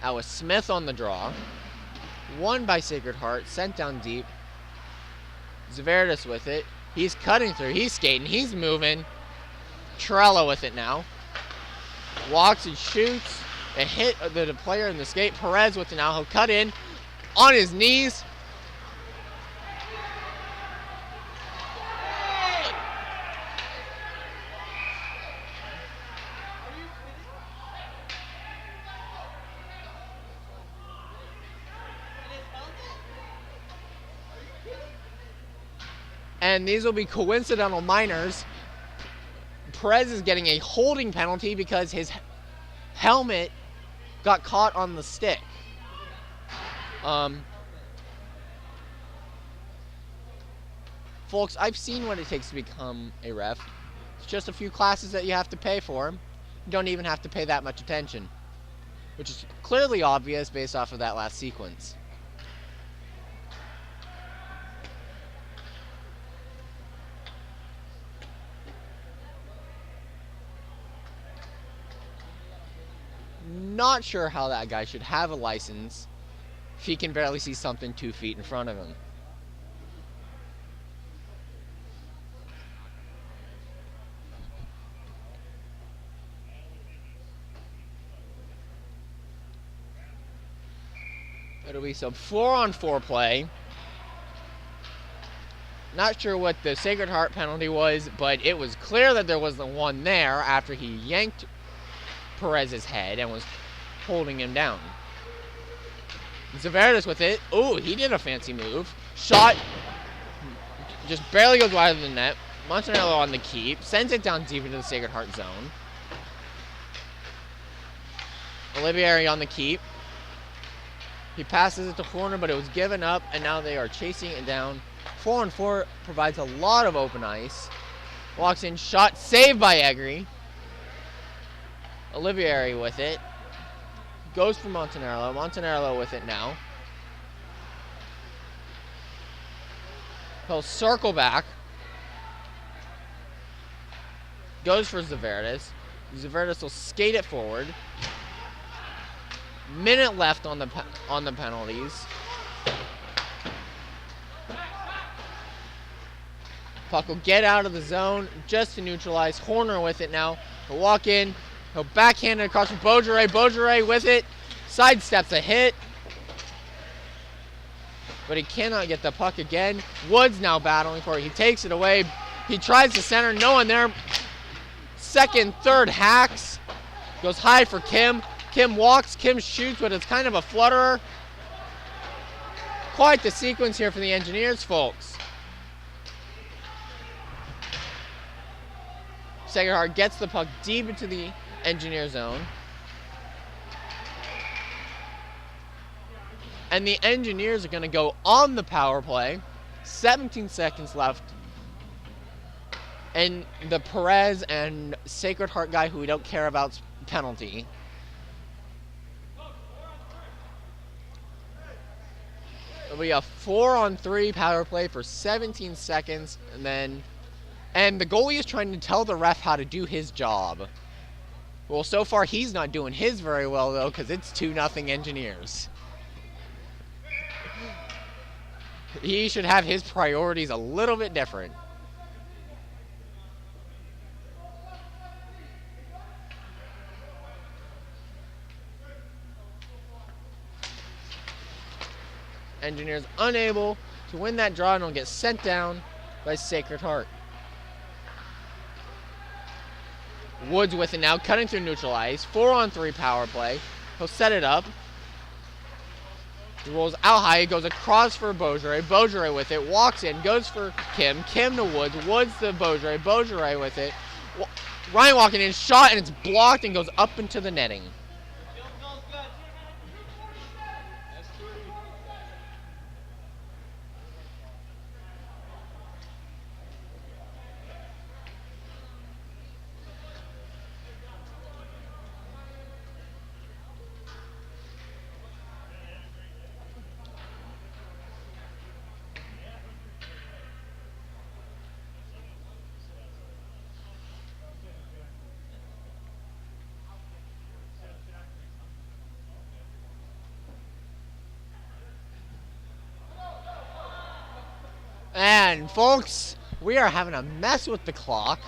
Out with Smith on the draw. Won by Sacred Heart. Sent down deep. Zaverdis with it. He's cutting through. He's skating. He's moving. Trello with it now. Walks and shoots. It hit the player in the skate. Perez with it now. He'll cut in. On his knees. And these will be coincidental minors. Perez is getting a holding penalty because his helmet got caught on the stick. Folks, I've seen what it takes to become a ref. It's just a few classes that you have to pay for. You don't even have to pay that much attention, which is clearly obvious based off of that last sequence. Not sure how that guy should have a license if he can barely see something 2 feet in front of him. It'll be some 4-on-4 play. Not sure what the Sacred Heart penalty was, but it was clear that there was the one there after he yanked Perez's head and was holding him down. Zaverdis with it. Oh, he did a fancy move. Shot. Just barely goes wide of the net. Montanello on the keep. Sends it down deep into the Sacred Heart zone. Olivieri on the keep. He passes it to Horner, but it was given up, and now they are chasing it down. 4-on-4 provides a lot of open ice. Walks in, shot, saved by Egri. Olivieri with it. Goes for Montanello. Montanello with it now. He'll circle back. Goes for Zaverdis. Zaverdis will skate it forward. Minute left on the penalties. Puck will get out of the zone just to neutralize. Horner with it now. He'll walk in. He'll backhand it across from Beaujolais. Beaujolais with it. Sidesteps a hit. But he cannot get the puck again. Woods now battling for it. He takes it away. He tries to center. No one there. Second, third hacks. Goes high for Kim. Kim walks. Kim shoots, but it's kind of a flutterer. Quite the sequence here for the Engineers, folks. Sacred Heart gets the puck deep into the Engineer zone. And the Engineers are going to go on the power play. 17 seconds left. And the Perez and Sacred Heart guy who we don't care about's penalty. It'll be a 4-on-3 power play for 17 seconds. And the goalie is trying to tell the ref how to do his job. Well, so far he's not doing his very well, though, because it's 2-0 Engineers. He should have his priorities a little bit different. Engineers unable to win that draw and will get sent down by Sacred Heart. Woods with it now, cutting through neutral ice. 4-on-3 power play. He'll set it up. He rolls out high. He goes across for Beaujolais. Beaujolais with it. Walks in. Goes for Kim. Kim to Woods. Woods to Beaujolais. Beaujolais with it. Ryan walking in. Shot, and it's blocked and goes up into the netting. And folks, we are having a mess with the clock.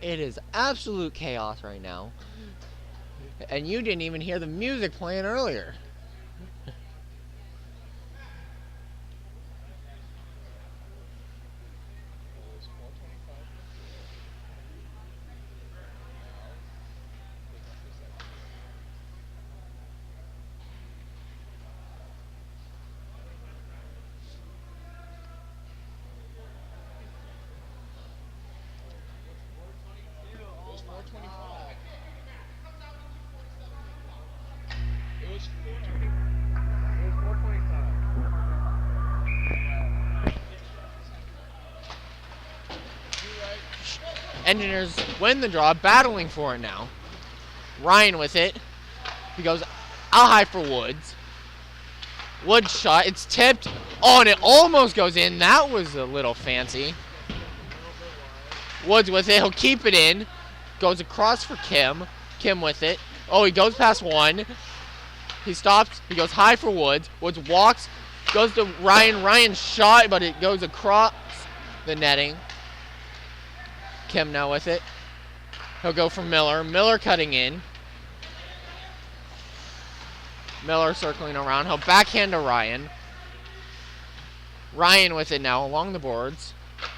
It is absolute chaos right now. And you didn't even hear the music playing earlier. Engineers win the draw, battling for it now. Ryan with it. He goes out high for Woods. Woods shot. It's tipped. Oh, and it almost goes in. That was a little fancy. Woods with it. He'll keep it in. Goes across for Kim. Kim with it. Oh, he goes past one. He stops. He goes high for Woods. Woods walks. Goes to Ryan. Ryan shot, but it goes across the netting. Kim now with it. He'll go for Miller. Miller cutting in. Miller circling around. He'll backhand to Ryan. Ryan with it now along the boards.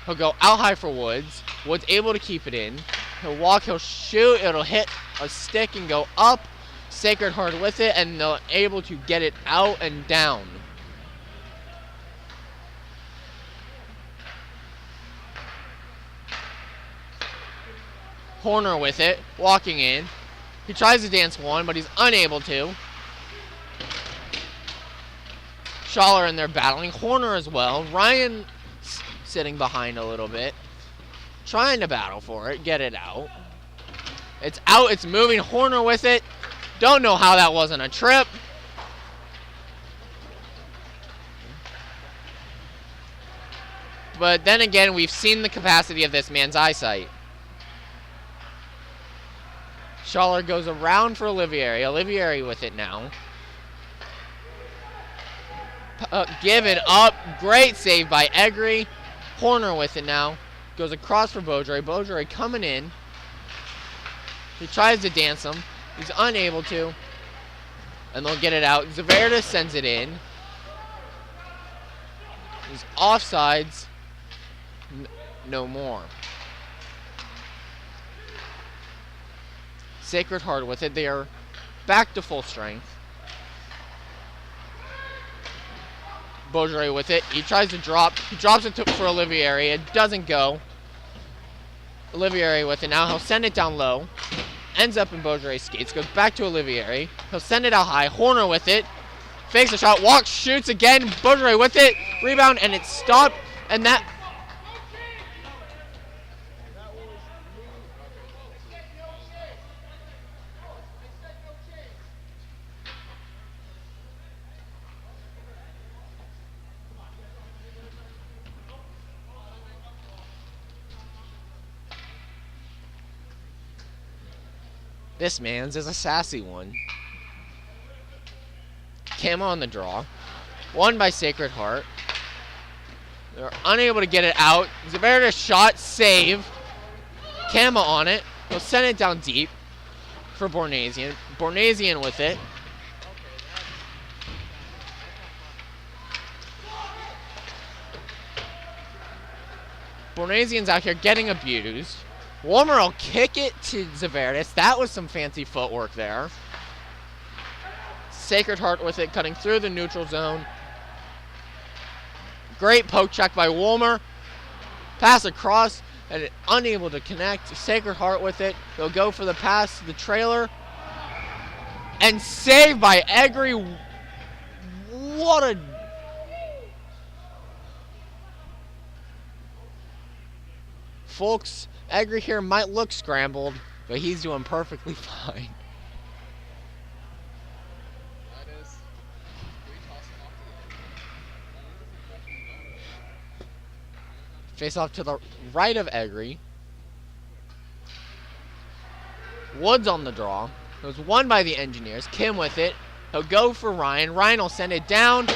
He'll go out high for Woods. Woods able to keep it in. He'll walk. He'll shoot. It'll hit a stick and go up. Sacred Heart with it, and they're able to get it out and down. Horner with it, walking in. He tries to dance one, but he's unable to. Schaller in there battling. Horner as well. Ryan sitting behind a little bit. Trying to battle for it, get it out. It's out, it's moving. Horner with it. Don't know how that wasn't a trip. But then again, we've seen the capacity of this man's eyesight. Schaller goes around for Olivieri. Olivieri with it now. Given up. Great save by Egri. Horner with it now. Goes across for Beaujolais. Beaujolais coming in. He tries to dance him. He's unable to. And they'll get it out. Zaverdis sends it in. He's offsides. No more. Sacred Heart with it. They are back to full strength. Beaujolais with it. He tries to drop. He drops it for Olivieri. It doesn't go. Olivieri with it now. He'll send it down low. Ends up in Beaujolais skates. Goes back to Olivieri. He'll send it out high. Horner with it. Fakes a shot. Walks. Shoots again. Beaujolais with it. Rebound. And it's stopped. And that... This man's is a sassy one. Camo on the draw. Won by Sacred Heart. They're unable to get it out. Zaverdis shot, save. Camo on it. He'll send it down deep for Bornasian. Bornasian with it. Bornasian's out here getting abused. Warmer will kick it to Zaverdis. That was some fancy footwork there. Sacred Heart with it, cutting through the neutral zone. Great poke check by Wolmer. Pass across and unable to connect. Sacred Heart with it. They'll go for the pass to the trailer. And saved by Egri. What a... Folks, Egri here might look scrambled, but he's doing perfectly fine. That is. Can we toss him off the Face off to the right of Egri. Woods on the draw. It was won by the Engineers. Kim with it. He'll go for Ryan. Ryan will send it down.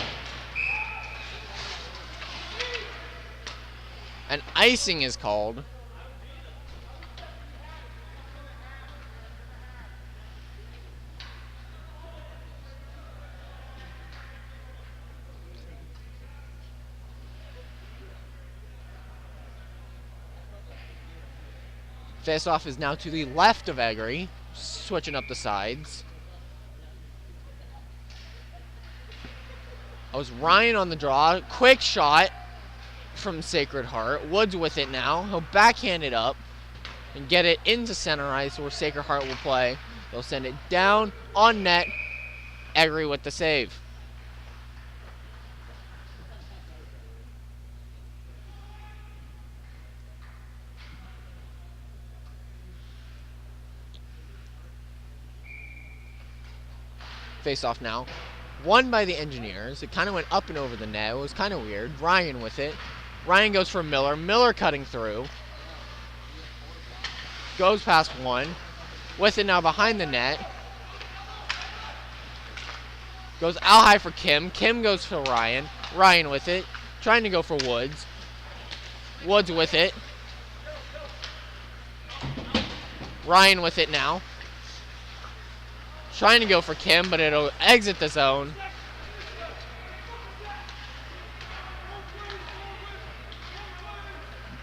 And icing is called. Face-off is now to the left of Egri, switching up the sides. It was Ryan on the draw. Quick shot from Sacred Heart. Woods with it now. He'll backhand it up and get it into center ice where Sacred Heart will play. They'll send it down on net. Egri with the save. Face off now. Won by the Engineers. It kind of went up and over the net. It was kind of weird. Ryan with it. Ryan goes for Miller. Miller cutting through. Goes past one. With it now behind the net. Goes out high for Kim. Kim goes for Ryan. Ryan with it. Trying to go for Woods. Woods with it. Ryan with it now. Trying to go for Kim, but it'll exit the zone.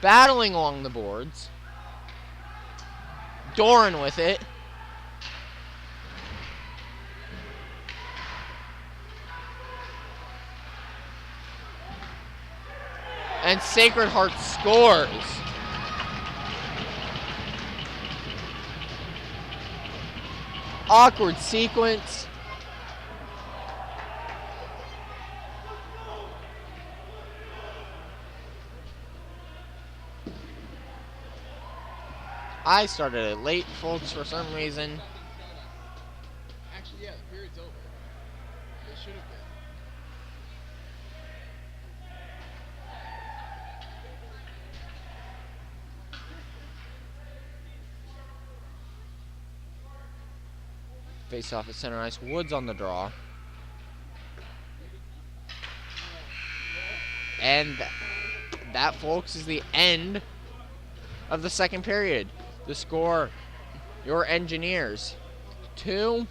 Battling along the boards. Doran with it. And Sacred Heart scores. Awkward sequence. I started it late, folks, for some reason. Actually, yeah, the period's over. It should have been. Face off at center ice. Woods on the draw. And that, folks, is the end of the second period. The score, your Engineers 2,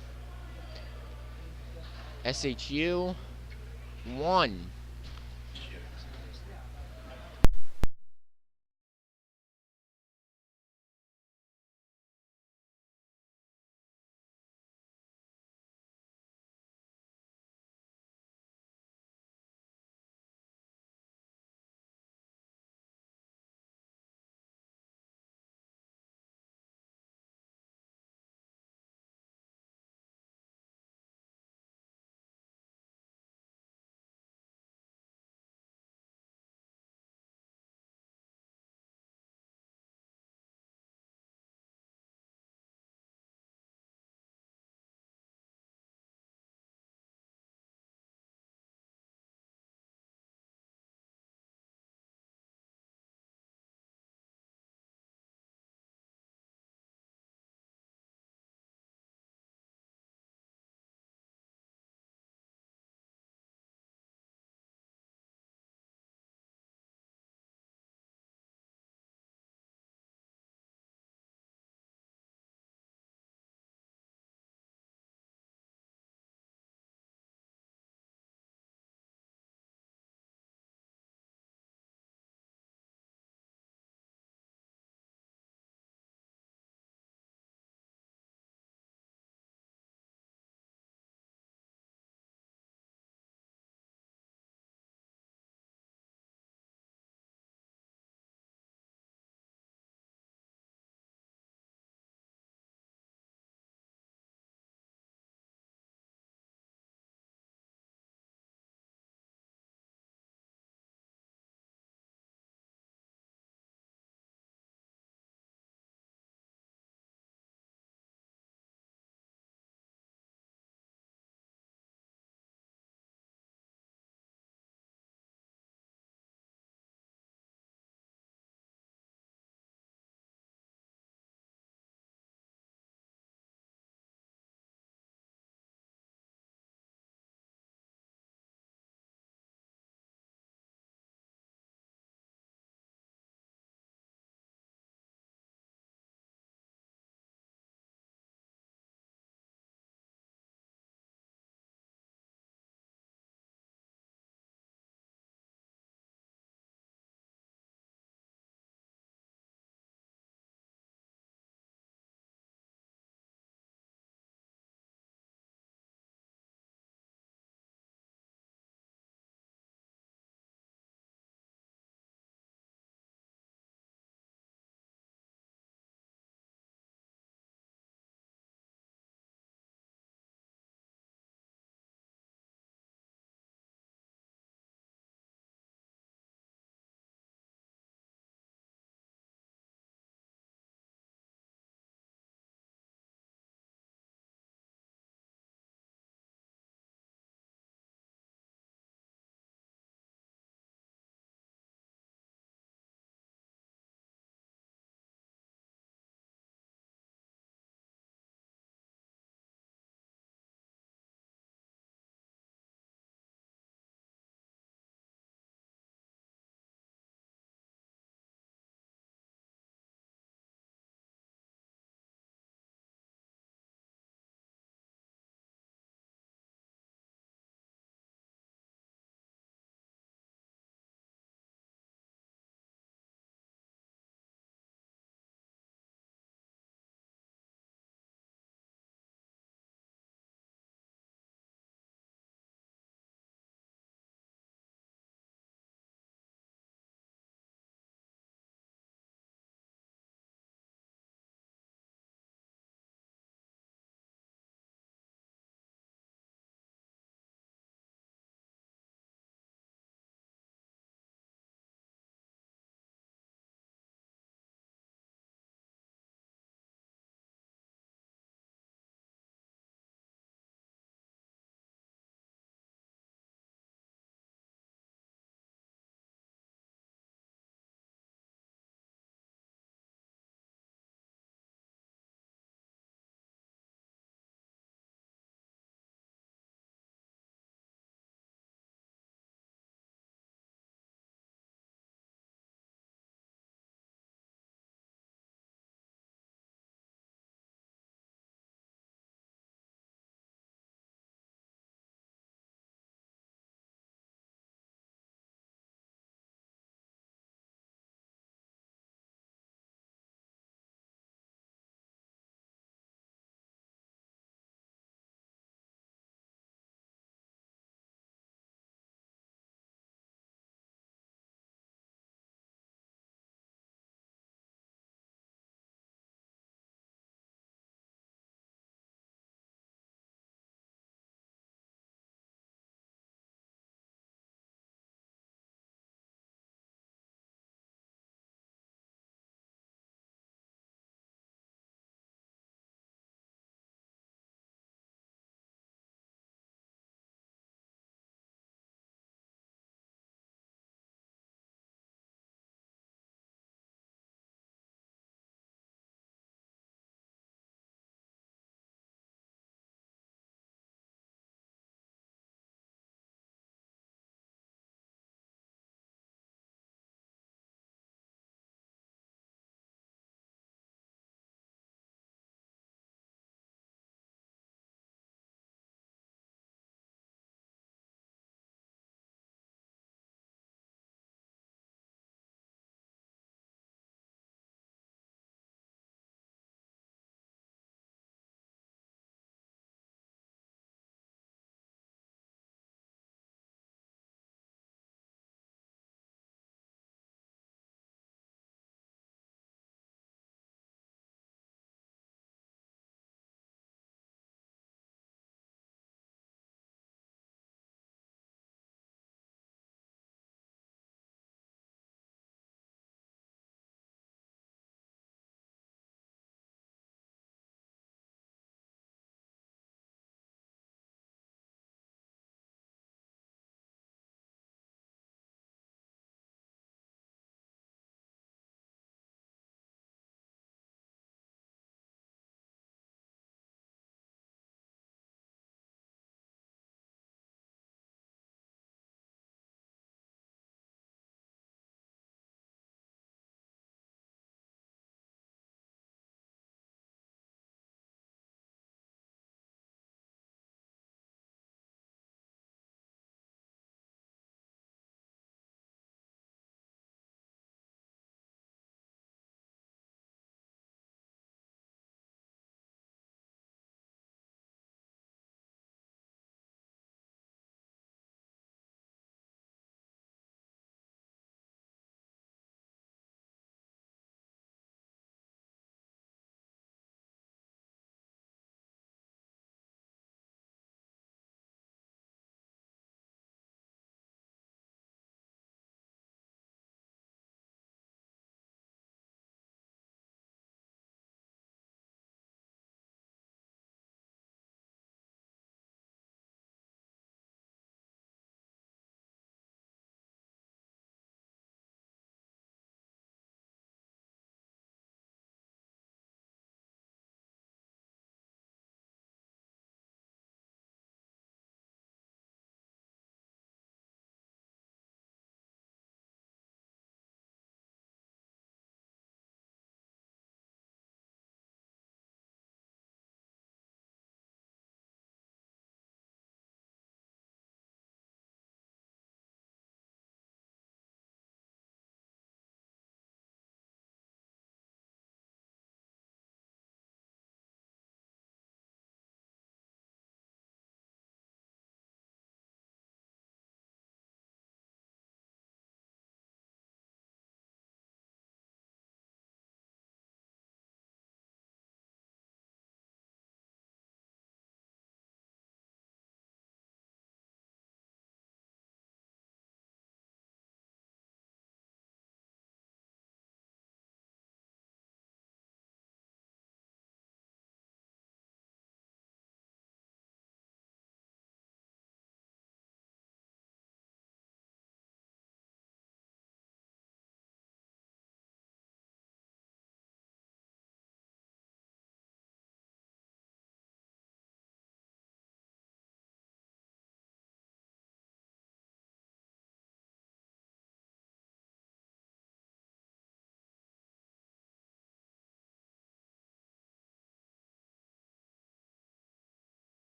SHU 1.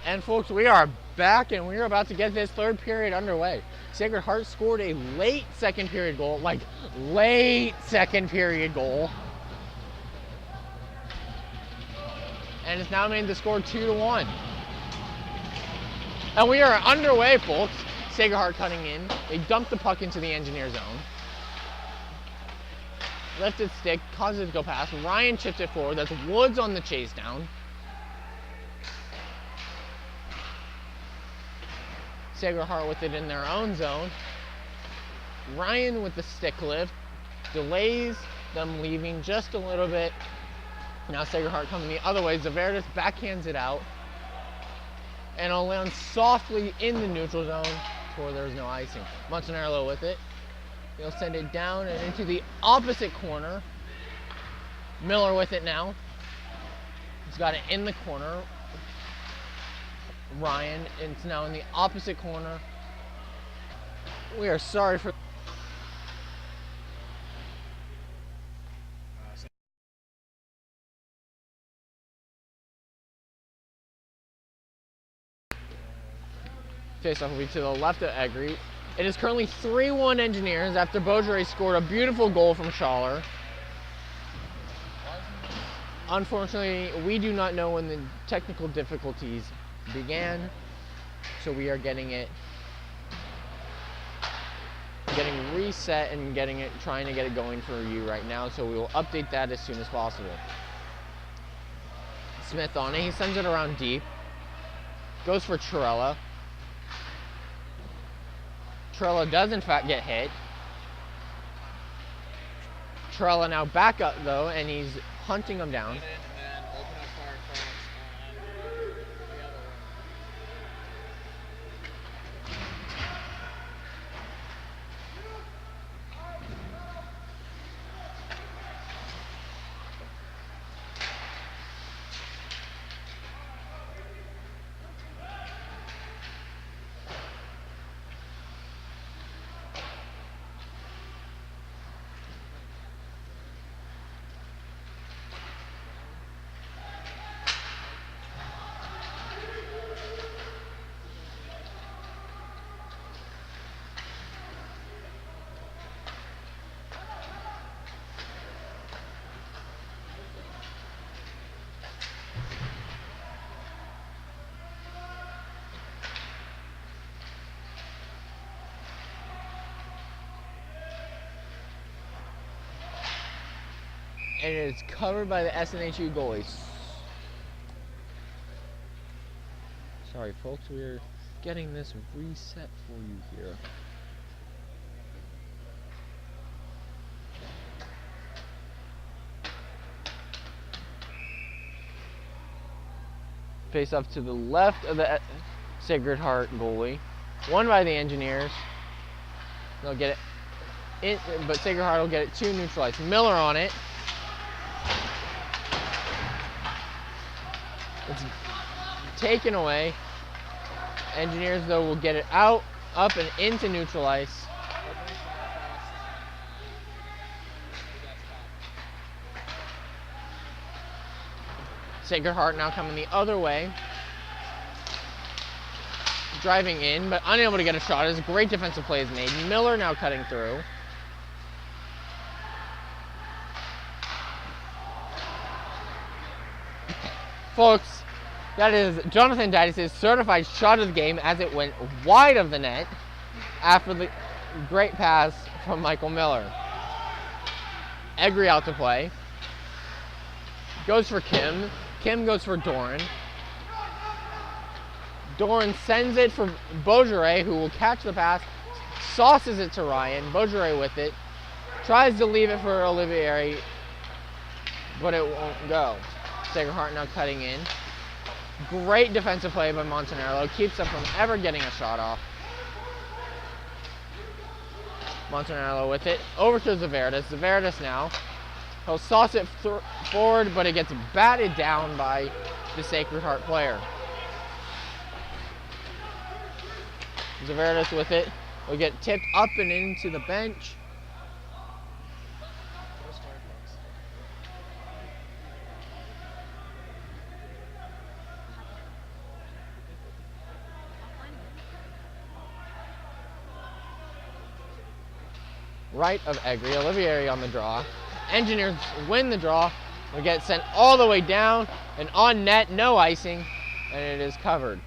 And folks, we are back and we're about to get this third period underway. Sacred Heart scored a late second period goal, like late second period goal. And it's now made the score 2-1. And we are underway, folks. Sacred Heart cutting in. They dump the puck into the engineer zone. Lifted stick, causes it to go past. Ryan chips it forward. That's Woods on the chase down. Sacred Heart with it in their own zone. Ryan with the stick lift. Delays them leaving just a little bit. Now Sacred Heart coming the other way. Zaverdis backhands it out. And it'll land softly in the neutral zone to where there's no icing. Montanaro with it. He'll send it down and into the opposite corner. Miller with it now. He's got it in the corner. Ryan, it's now in the opposite corner. We are sorry for... Face-off will be to the left of Egri. It is currently 3-1 Engineers after Beaujolais scored a beautiful goal from Schaller. Unfortunately, we do not know when the technical difficulties began, so we are getting reset and trying to get it going for you right now, so we will update that as soon as possible. Smith on it, he sends it around deep, goes for Torella. Torella does in fact get hit. Torella now back up though, and he's hunting him down. And it's covered by the SNHU goalies. Sorry folks, we're getting this reset for you here. Face up to the left of the Sacred Heart goalie. Won by the Engineers. They'll get it in, but Sacred Heart will get it to neutralize. Miller on it. It's taken away. Engineers though will get it out, up and into neutral ice. Sacred Heart now coming the other way. Driving in, but unable to get a shot as a great defensive play is made. Miller now cutting through. Folks, that is Jonathan Didis' certified shot of the game as it went wide of the net after the great pass from Michael Miller. Egri out to play. Goes for Kim. Kim goes for Doran. Doran sends it for Beaujolais, who will catch the pass, sauces it to Ryan. Beaujolais with it. Tries to leave it for Olivieri, but it won't go. Sacred Heart now cutting in. Great defensive play by Montanaro. Keeps them from ever getting a shot off. Montanaro with it. Over to Zaverdis. Zaverdis now. He'll sauce it forward, but it gets batted down by the Sacred Heart player. Zaverdis with it. Will get tipped up and into the bench. right of Egri. Olivieri on the draw. Engineers win the draw. We get sent all the way down and on net, no icing, and it is covered.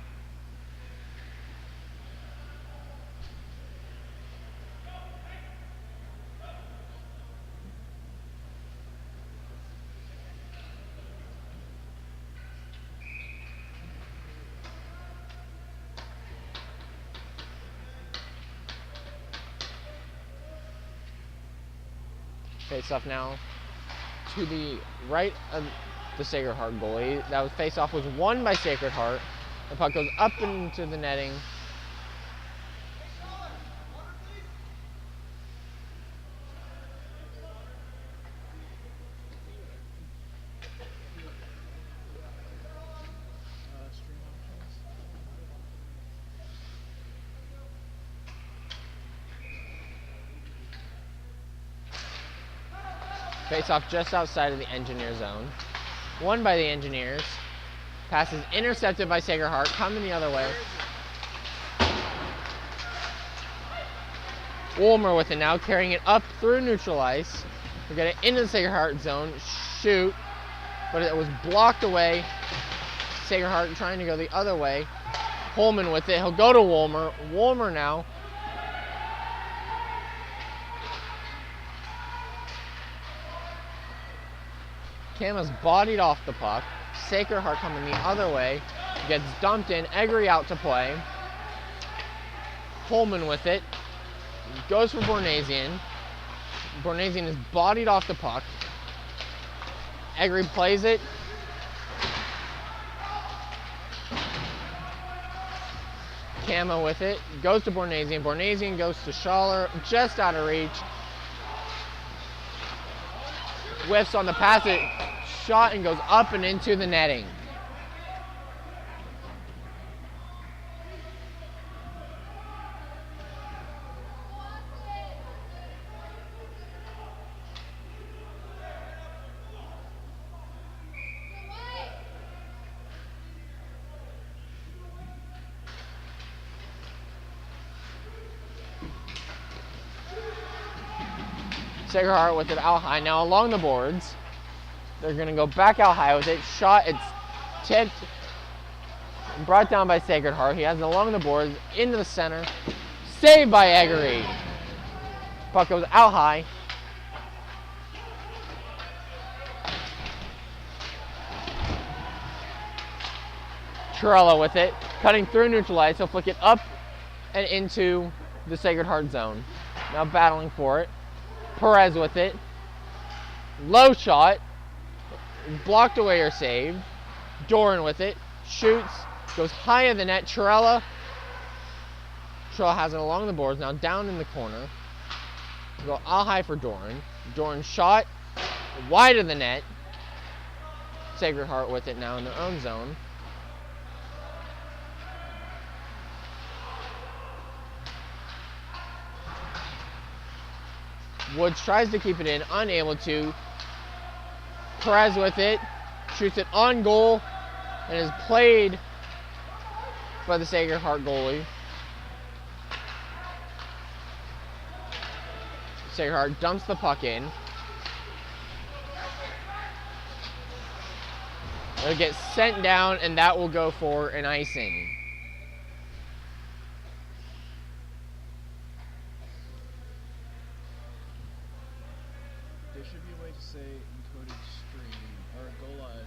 Face off now to the right of the Sacred Heart goalie. That was face off was won by Sacred Heart. The puck goes up into the netting. Face off just outside of the Engineer zone. Won by the Engineers. Pass is intercepted by Sacred Heart, coming the other way. Wolmer with it now, carrying it up through neutral ice. We get it into the Sacred Heart zone. Shoot. But it was blocked away. Sacred Heart trying to go the other way. Holman with it. He'll go to Wolmer. Wolmer now. Kama's bodied off the puck. Sacred Heart coming the other way. Gets dumped in. Egri out to play. Holman with it. Goes for Bornasian. Bornasian is bodied off the puck. Egri plays it. Kama with it. Goes to Bornasian. Bornasian goes to Schaller. Just out of reach. Whiffs on the pass. It shot and goes up and into the netting. Sacred Heart with it out high. Now along the boards. They're going to go back out high with it. Shot, it's tipped. Brought down by Sacred Heart. He has it along the boards, into the center. Saved by Egri. Puck goes out high. Torello with it. Cutting through neutral ice. He'll flick it up and into the Sacred Heart zone. Now battling for it. Perez with it. Low shot. Blocked away or saved. Doran with it. Shoots. Goes high of the net. Torella has it along the boards. Now down in the corner. Go out high for Doran. Doran shot. Wide of the net. Sacred Heart with it now in their own zone. Woods tries to keep it in, unable to. Perez with it, shoots it on goal, and is played by the Sacred Heart goalie. Sacred Heart dumps the puck in. It'll get sent down, and that will go for an icing. There should be a way to say encoded stream or go live.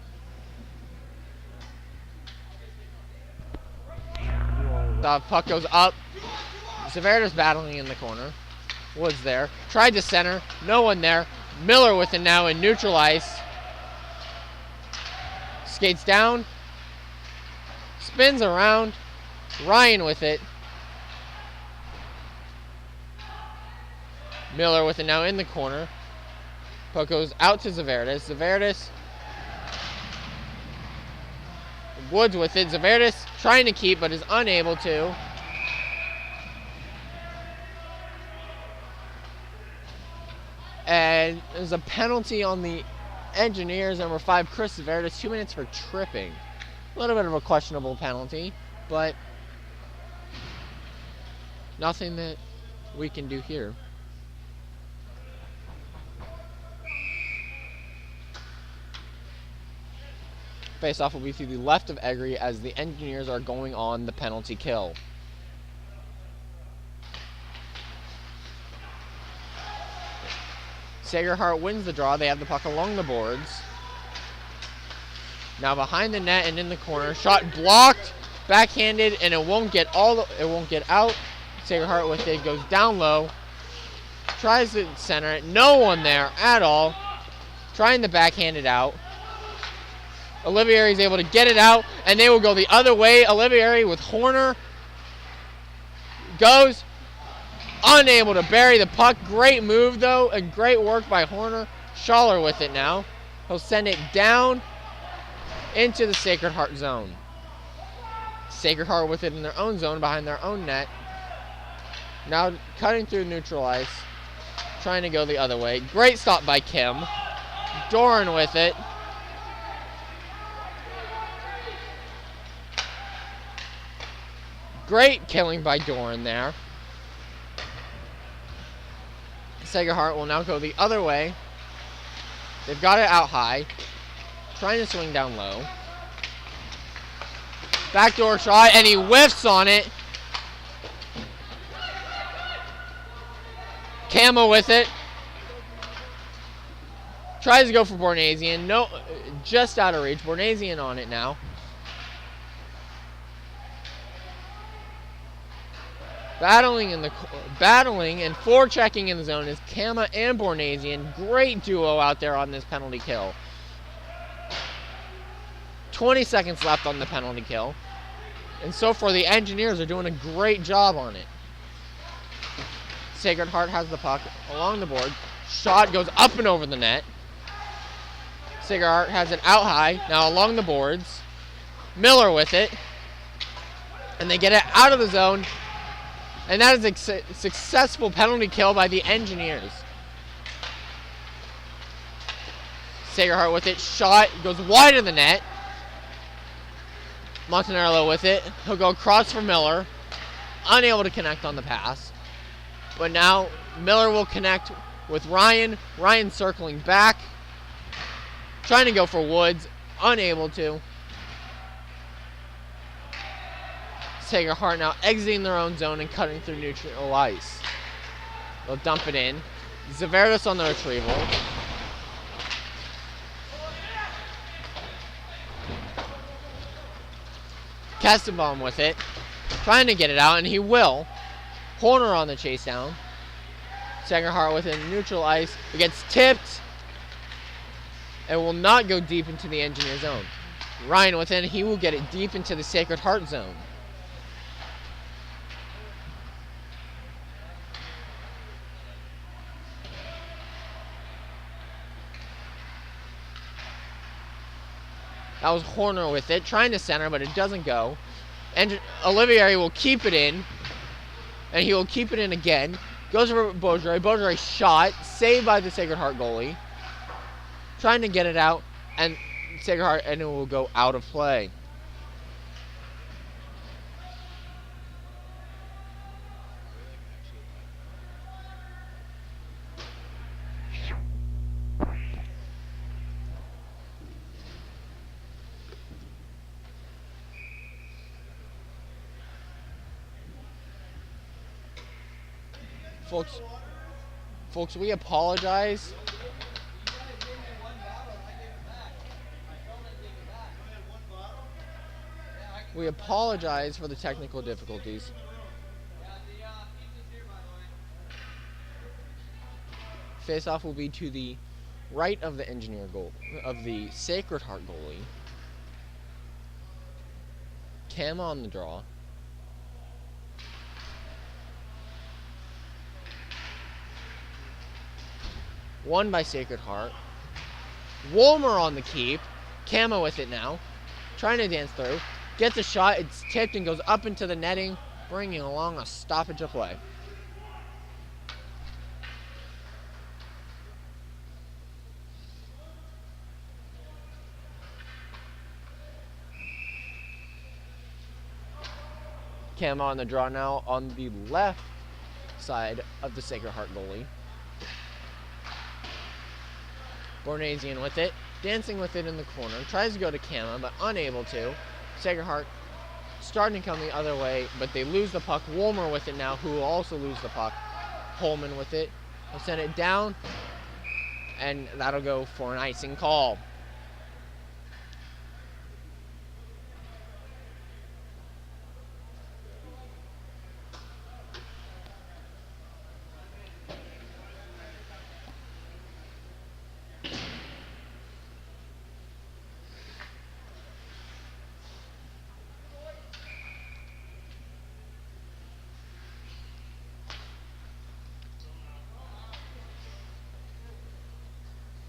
The puck goes up. Zaverdis battling in the corner. Woods there. Tried to center. No one there. Miller with it now in neutral ice. Skates down. Spins around. Ryan with it. Miller with it now in the corner. Puck goes out to Zaverdis. Zaverdis. Woods with it. Zaverdis trying to keep but is unable to. And there's a penalty on the Engineers, number 5, Chris Zaverdis, 2 minutes for tripping. A little bit of a questionable penalty, but nothing that we can do here. Face-off will be to the left of Egri as the Engineers are going on the penalty kill. Sacred Heart wins the draw. They have the puck along the boards. Now behind the net and in the corner, shot blocked, backhanded, and it won't get out. Sacred Heart with it goes down low, tries to center it. No one there at all. Trying to backhand it out. Olivieri is able to get it out, and they will go the other way. Olivieri with Horner goes unable to bury the puck. Great move though, and great work by Horner. Schaller with it now. He'll send it down into the Sacred Heart zone. Sacred Heart with it in their own zone behind their own net. Now cutting through neutral ice, trying to go the other way. Great stop by Kim. Doran with it. Great killing by Doran there. Sacred Heart will now go the other way. They've got it out high. Trying to swing down low. Backdoor shot, and he whiffs on it. Camo with it. Tries to go for Bornasian. No, just out of reach. Bornasian on it now. Battling and forechecking in the zone is Kama and Bornasian. Great duo out there on this penalty kill. 20 seconds left on the penalty kill. And so far the Engineers are doing a great job on it. Sacred Heart has the puck along the board. Shot goes up and over the net. Sacred Heart has it out high, now along the boards. Miller with it. And they get it out of the zone. And that is a successful penalty kill by the Engineers. Sacred Heart with it. Shot goes wide of the net. Montanello with it. He'll go across for Miller. Unable to connect on the pass. But now Miller will connect with Ryan. Ryan circling back. Trying to go for Woods. Unable to. Sacred Heart now exiting their own zone and cutting through neutral ice. They'll dump it in. Zaverdis on the retrieval. Kestenbaum with it. Trying to get it out, and he will. Horner on the chase down. Sacred Heart within neutral ice. It gets tipped. And will not go deep into the Engineer zone. Ryan within, he will get it deep into the Sacred Heart zone. That was Horner with it, trying to center, but it doesn't go. And Olivieri will keep it in. And he will keep it in again. Goes for Beaujolais. Beaujolais shot, saved by the Sacred Heart goalie. Trying to get it out, and Sacred Heart, and it will go out of play. Folks, we apologize. We apologize for the technical difficulties. Face-off will be to the right of the Engineer goal, of the Sacred Heart goalie. Cam on the draw. Won by Sacred Heart. Wolmer on the keep. Camo with it now. Trying to dance through. Gets a shot. It's tipped and goes up into the netting, bringing along a stoppage of play. Camo on the draw now on the left side of the Sacred Heart goalie. Bornasian with it, dancing with it in the corner, tries to go to Kama, but unable to. Sacred Heart starting to come the other way, but they lose the puck. Wolmer with it now, who will also lose the puck. Holman with it. He'll send it down, and that'll go for an icing call.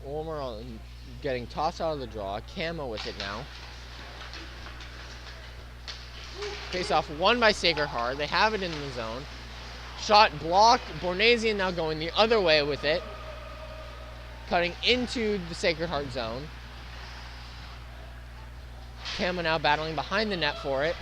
Wolmer getting tossed out of the draw. Kama with it now. Face off won by Sacred Heart. They have it in the zone. Shot blocked. Bornasian now going the other way with it. Cutting into the Sacred Heart zone. Kama now battling behind the net for it.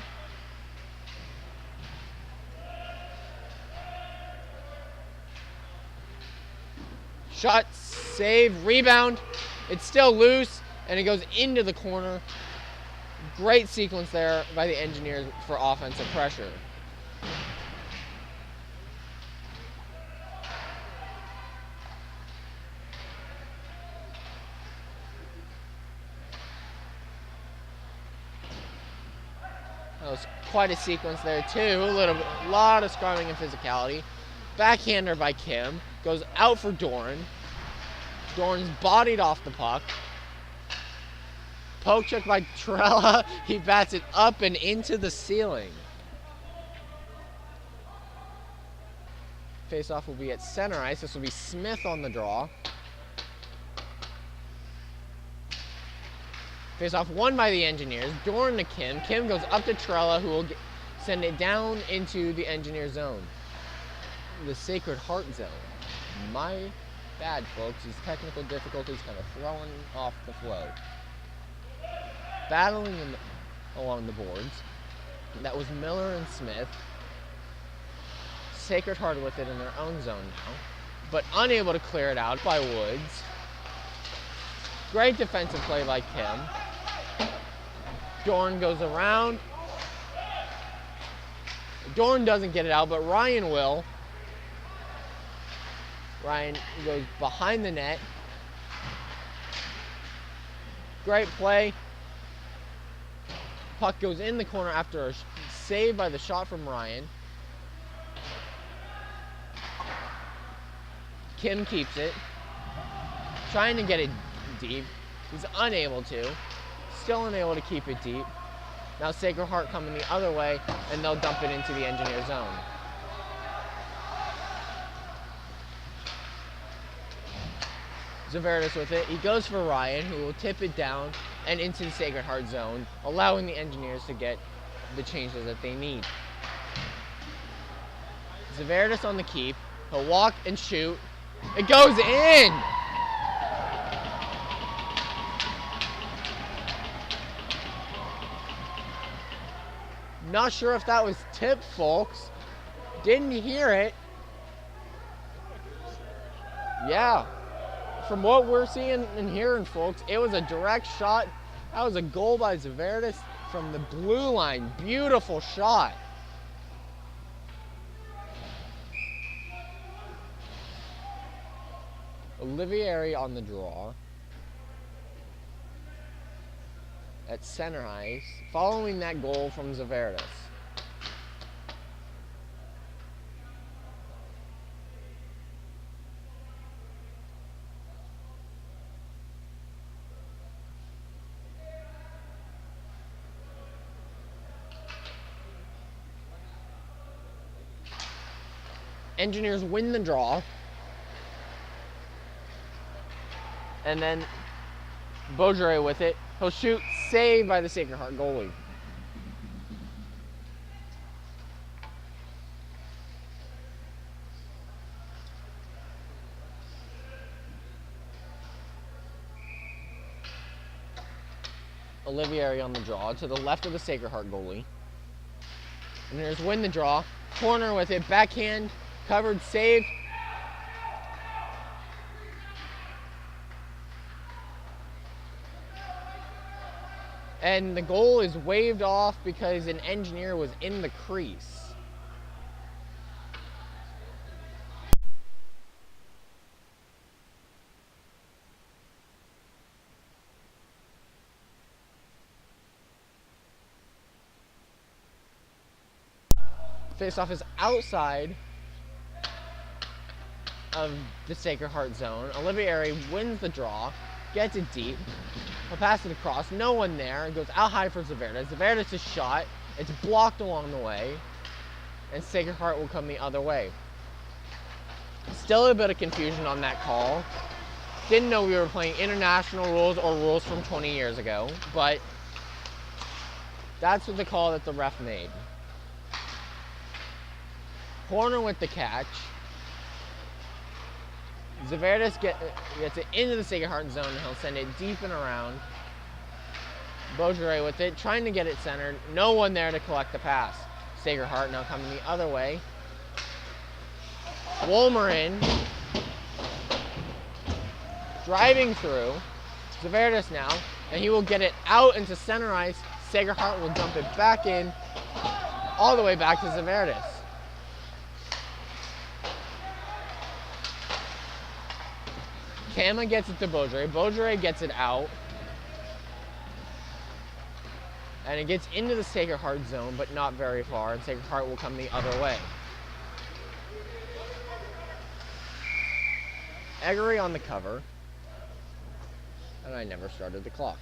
Shot, save, rebound. It's still loose, and it goes into the corner. Great sequence there by the Engineers for offensive pressure. That was quite a sequence there too. A lot of scrumming and physicality. Backhander by Kim. Goes out for Doran. Doran's bodied off the puck. Poke check by Trella. He bats it up and into the ceiling. Face-off will be at center ice. This will be Smith on the draw. Face-off won by the Engineers. Doran to Kim. Kim goes up to Trella, who will send it down into the Engineer zone. The Sacred Heart zone. My bad, folks. These technical difficulties kind of throwing off the flow. Battling along the boards. That was Miller and Smith. Sacred Heart with it in their own zone now, but unable to clear it out by Woods. Great defensive play by Kim. Dorn goes around. Dorn doesn't get it out, but Ryan will. Ryan goes behind the net. Great play. Puck goes in the corner after a save by the shot from Ryan. Kim keeps it. Trying to get it deep. He's unable to. Still unable to keep it deep. Now Sacred Heart coming the other way, and they'll dump it into the Engineer zone. Zaverdis with it. He goes for Ryan, who will tip it down and into the Sacred Heart zone, allowing the Engineers to get the changes that they need. Zaverdis on the keep. He'll walk and shoot. It goes in! Not sure if that was tipped, folks. Didn't hear it. Yeah. From what we're seeing and hearing, folks, it was a direct shot. That was a goal by Zaverdis from the blue line. Beautiful shot. Olivieri on the draw. At center ice, following that goal from Zaverdis. Engineers win the draw. And then Beaujolais with it. He'll shoot, saved by the Sacred Heart goalie. Olivieri on the draw to the left of the Sacred Heart goalie. And there's win the draw. Corner with it, backhand, covered, saved. And the goal is waved off because an engineer was in the crease. Face-off is outside of the Sacred Heart zone. Olivieri wins the draw, gets it deep. He'll pass it across. No one there. It goes out high for Zaverdis. Zaverdis is shot. It's blocked along the way. And Sacred Heart will come the other way. Still a bit of confusion on that call. Didn't know we were playing international rules or rules from 20 years ago. But that's what the call that the ref made. Horner with the catch. Zaverdis gets it into the Sacred Heart zone, and he'll send it deep and around. Beaujolais with it, trying to get it centered. No one there to collect the pass. Sacred Heart now coming the other way. Wolmer in. Driving through. Zaverdis now, and he will get it out into center ice. Sacred Heart will dump it back in, all the way back to Zaverdis. Kama gets it to Beaujolais. Beaujolais gets it out. And it gets into the Sacred Heart zone, but not very far. And Sacred Heart will come the other way. Eggery on the cover. And I never started the clock.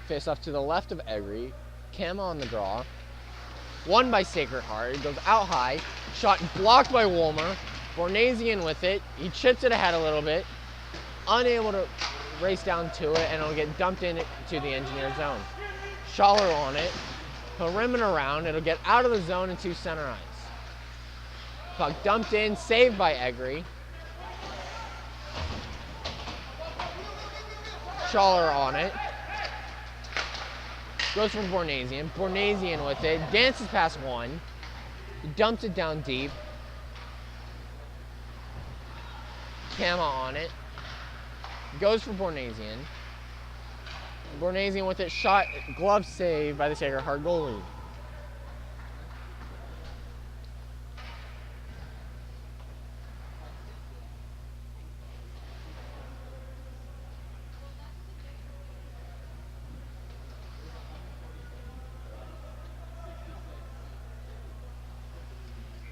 Face off to the left of Eggery. Kama on the draw. Won by Sacred Heart. It goes out high. Shot blocked by Wolmer. Bornasian with it. He chips it ahead a little bit. Unable to race down to it, and it'll get dumped into the engineer zone. Schaller on it. He'll rim it around. It'll get out of the zone into center ice. Puck dumped in. Saved by Eggery. Schaller on it. Goes for Bornasian. Bornasian with it. Dances past one. Dumps it down deep. Kama on it. Goes for Bornasian. Bornasian with it. Shot. Glove saved by the Sacred Heart goalie.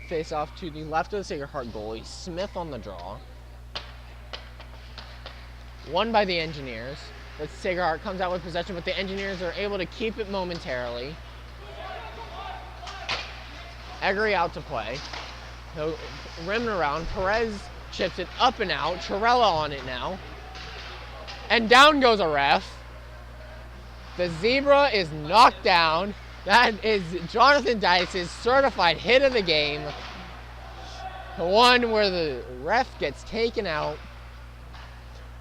Face off to the left of the Sacred Heart goalie. Smith on the draw. Won by the Engineers. The Sacred Heart comes out with possession, but the Engineers are able to keep it momentarily. Eggery out to play. He'll rim it around. Perez chips it up and out. Chirella on it now. And down goes a ref. The Zebra is knocked down. That is Jonathan Dice's certified hit of the game. The one where the ref gets taken out.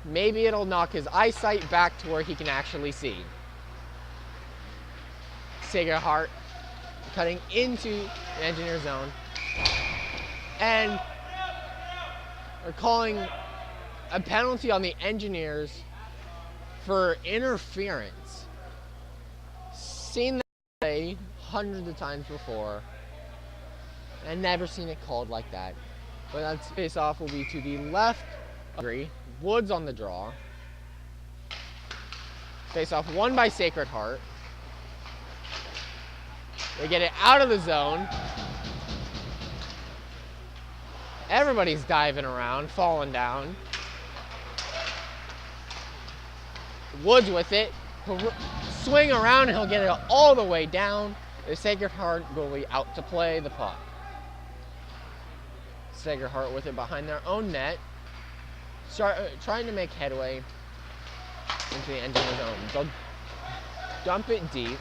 Maybe it'll knock his eyesight back to where he can actually see. Sacred Heart cutting into the engineer zone. And they're calling a penalty on the Engineers for interference. Seen that play hundreds of times before and never seen it called like that. But that face off will be to the left. Woods on the draw. Face off won by Sacred Heart. They get it out of the zone. Everybody's diving around, falling down. Woods with it. He'll swing around and he'll get it all the way down. The Sacred Heart goalie out to play the puck. Sacred Heart with it behind their own net. Trying to make headway into the engineer zone. They'll dump it deep.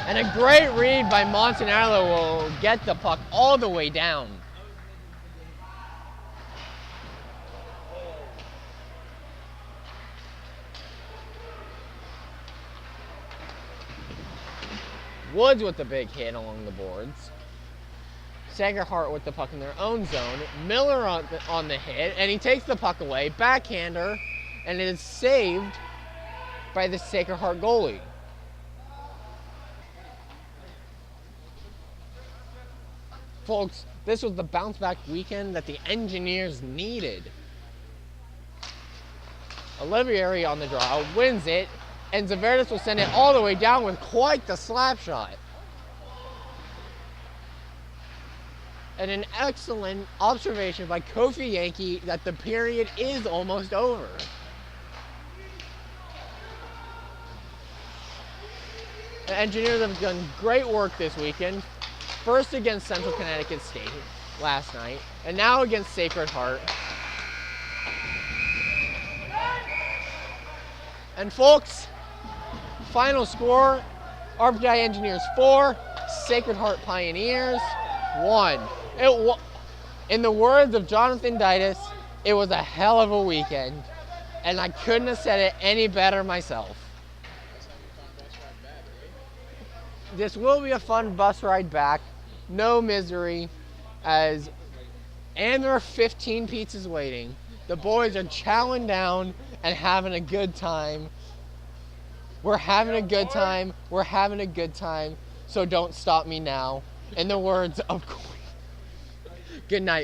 And a great read by Montanello will get the puck all the way down. Woods with the big hit along the boards. Sacred Heart with the puck in their own zone. Miller on the hit, and he takes the puck away, backhander, and it is saved by the Sacred Heart goalie. Folks, this was the bounce back weekend that the Engineers needed. Olivieri on the draw, wins it, and Zaverdis will send it all the way down with quite the slap shot. And an excellent observation by Kofi Yankee that the period is almost over. The Engineers have done great work this weekend. First against Central Connecticut State last night, and now against Sacred Heart. And folks, final score, RPI Engineers 4, Sacred Heart Pioneers 1. In the words of Jonathan Ditas, it was a hell of a weekend, and I couldn't have said it any better myself. This will be a fun bus ride back. No misery, and there are 15 pizzas waiting. The boys are chowing down and having a good time. We're having a good time. We're having a good time. So don't stop me now. In the words of Queen. Good night.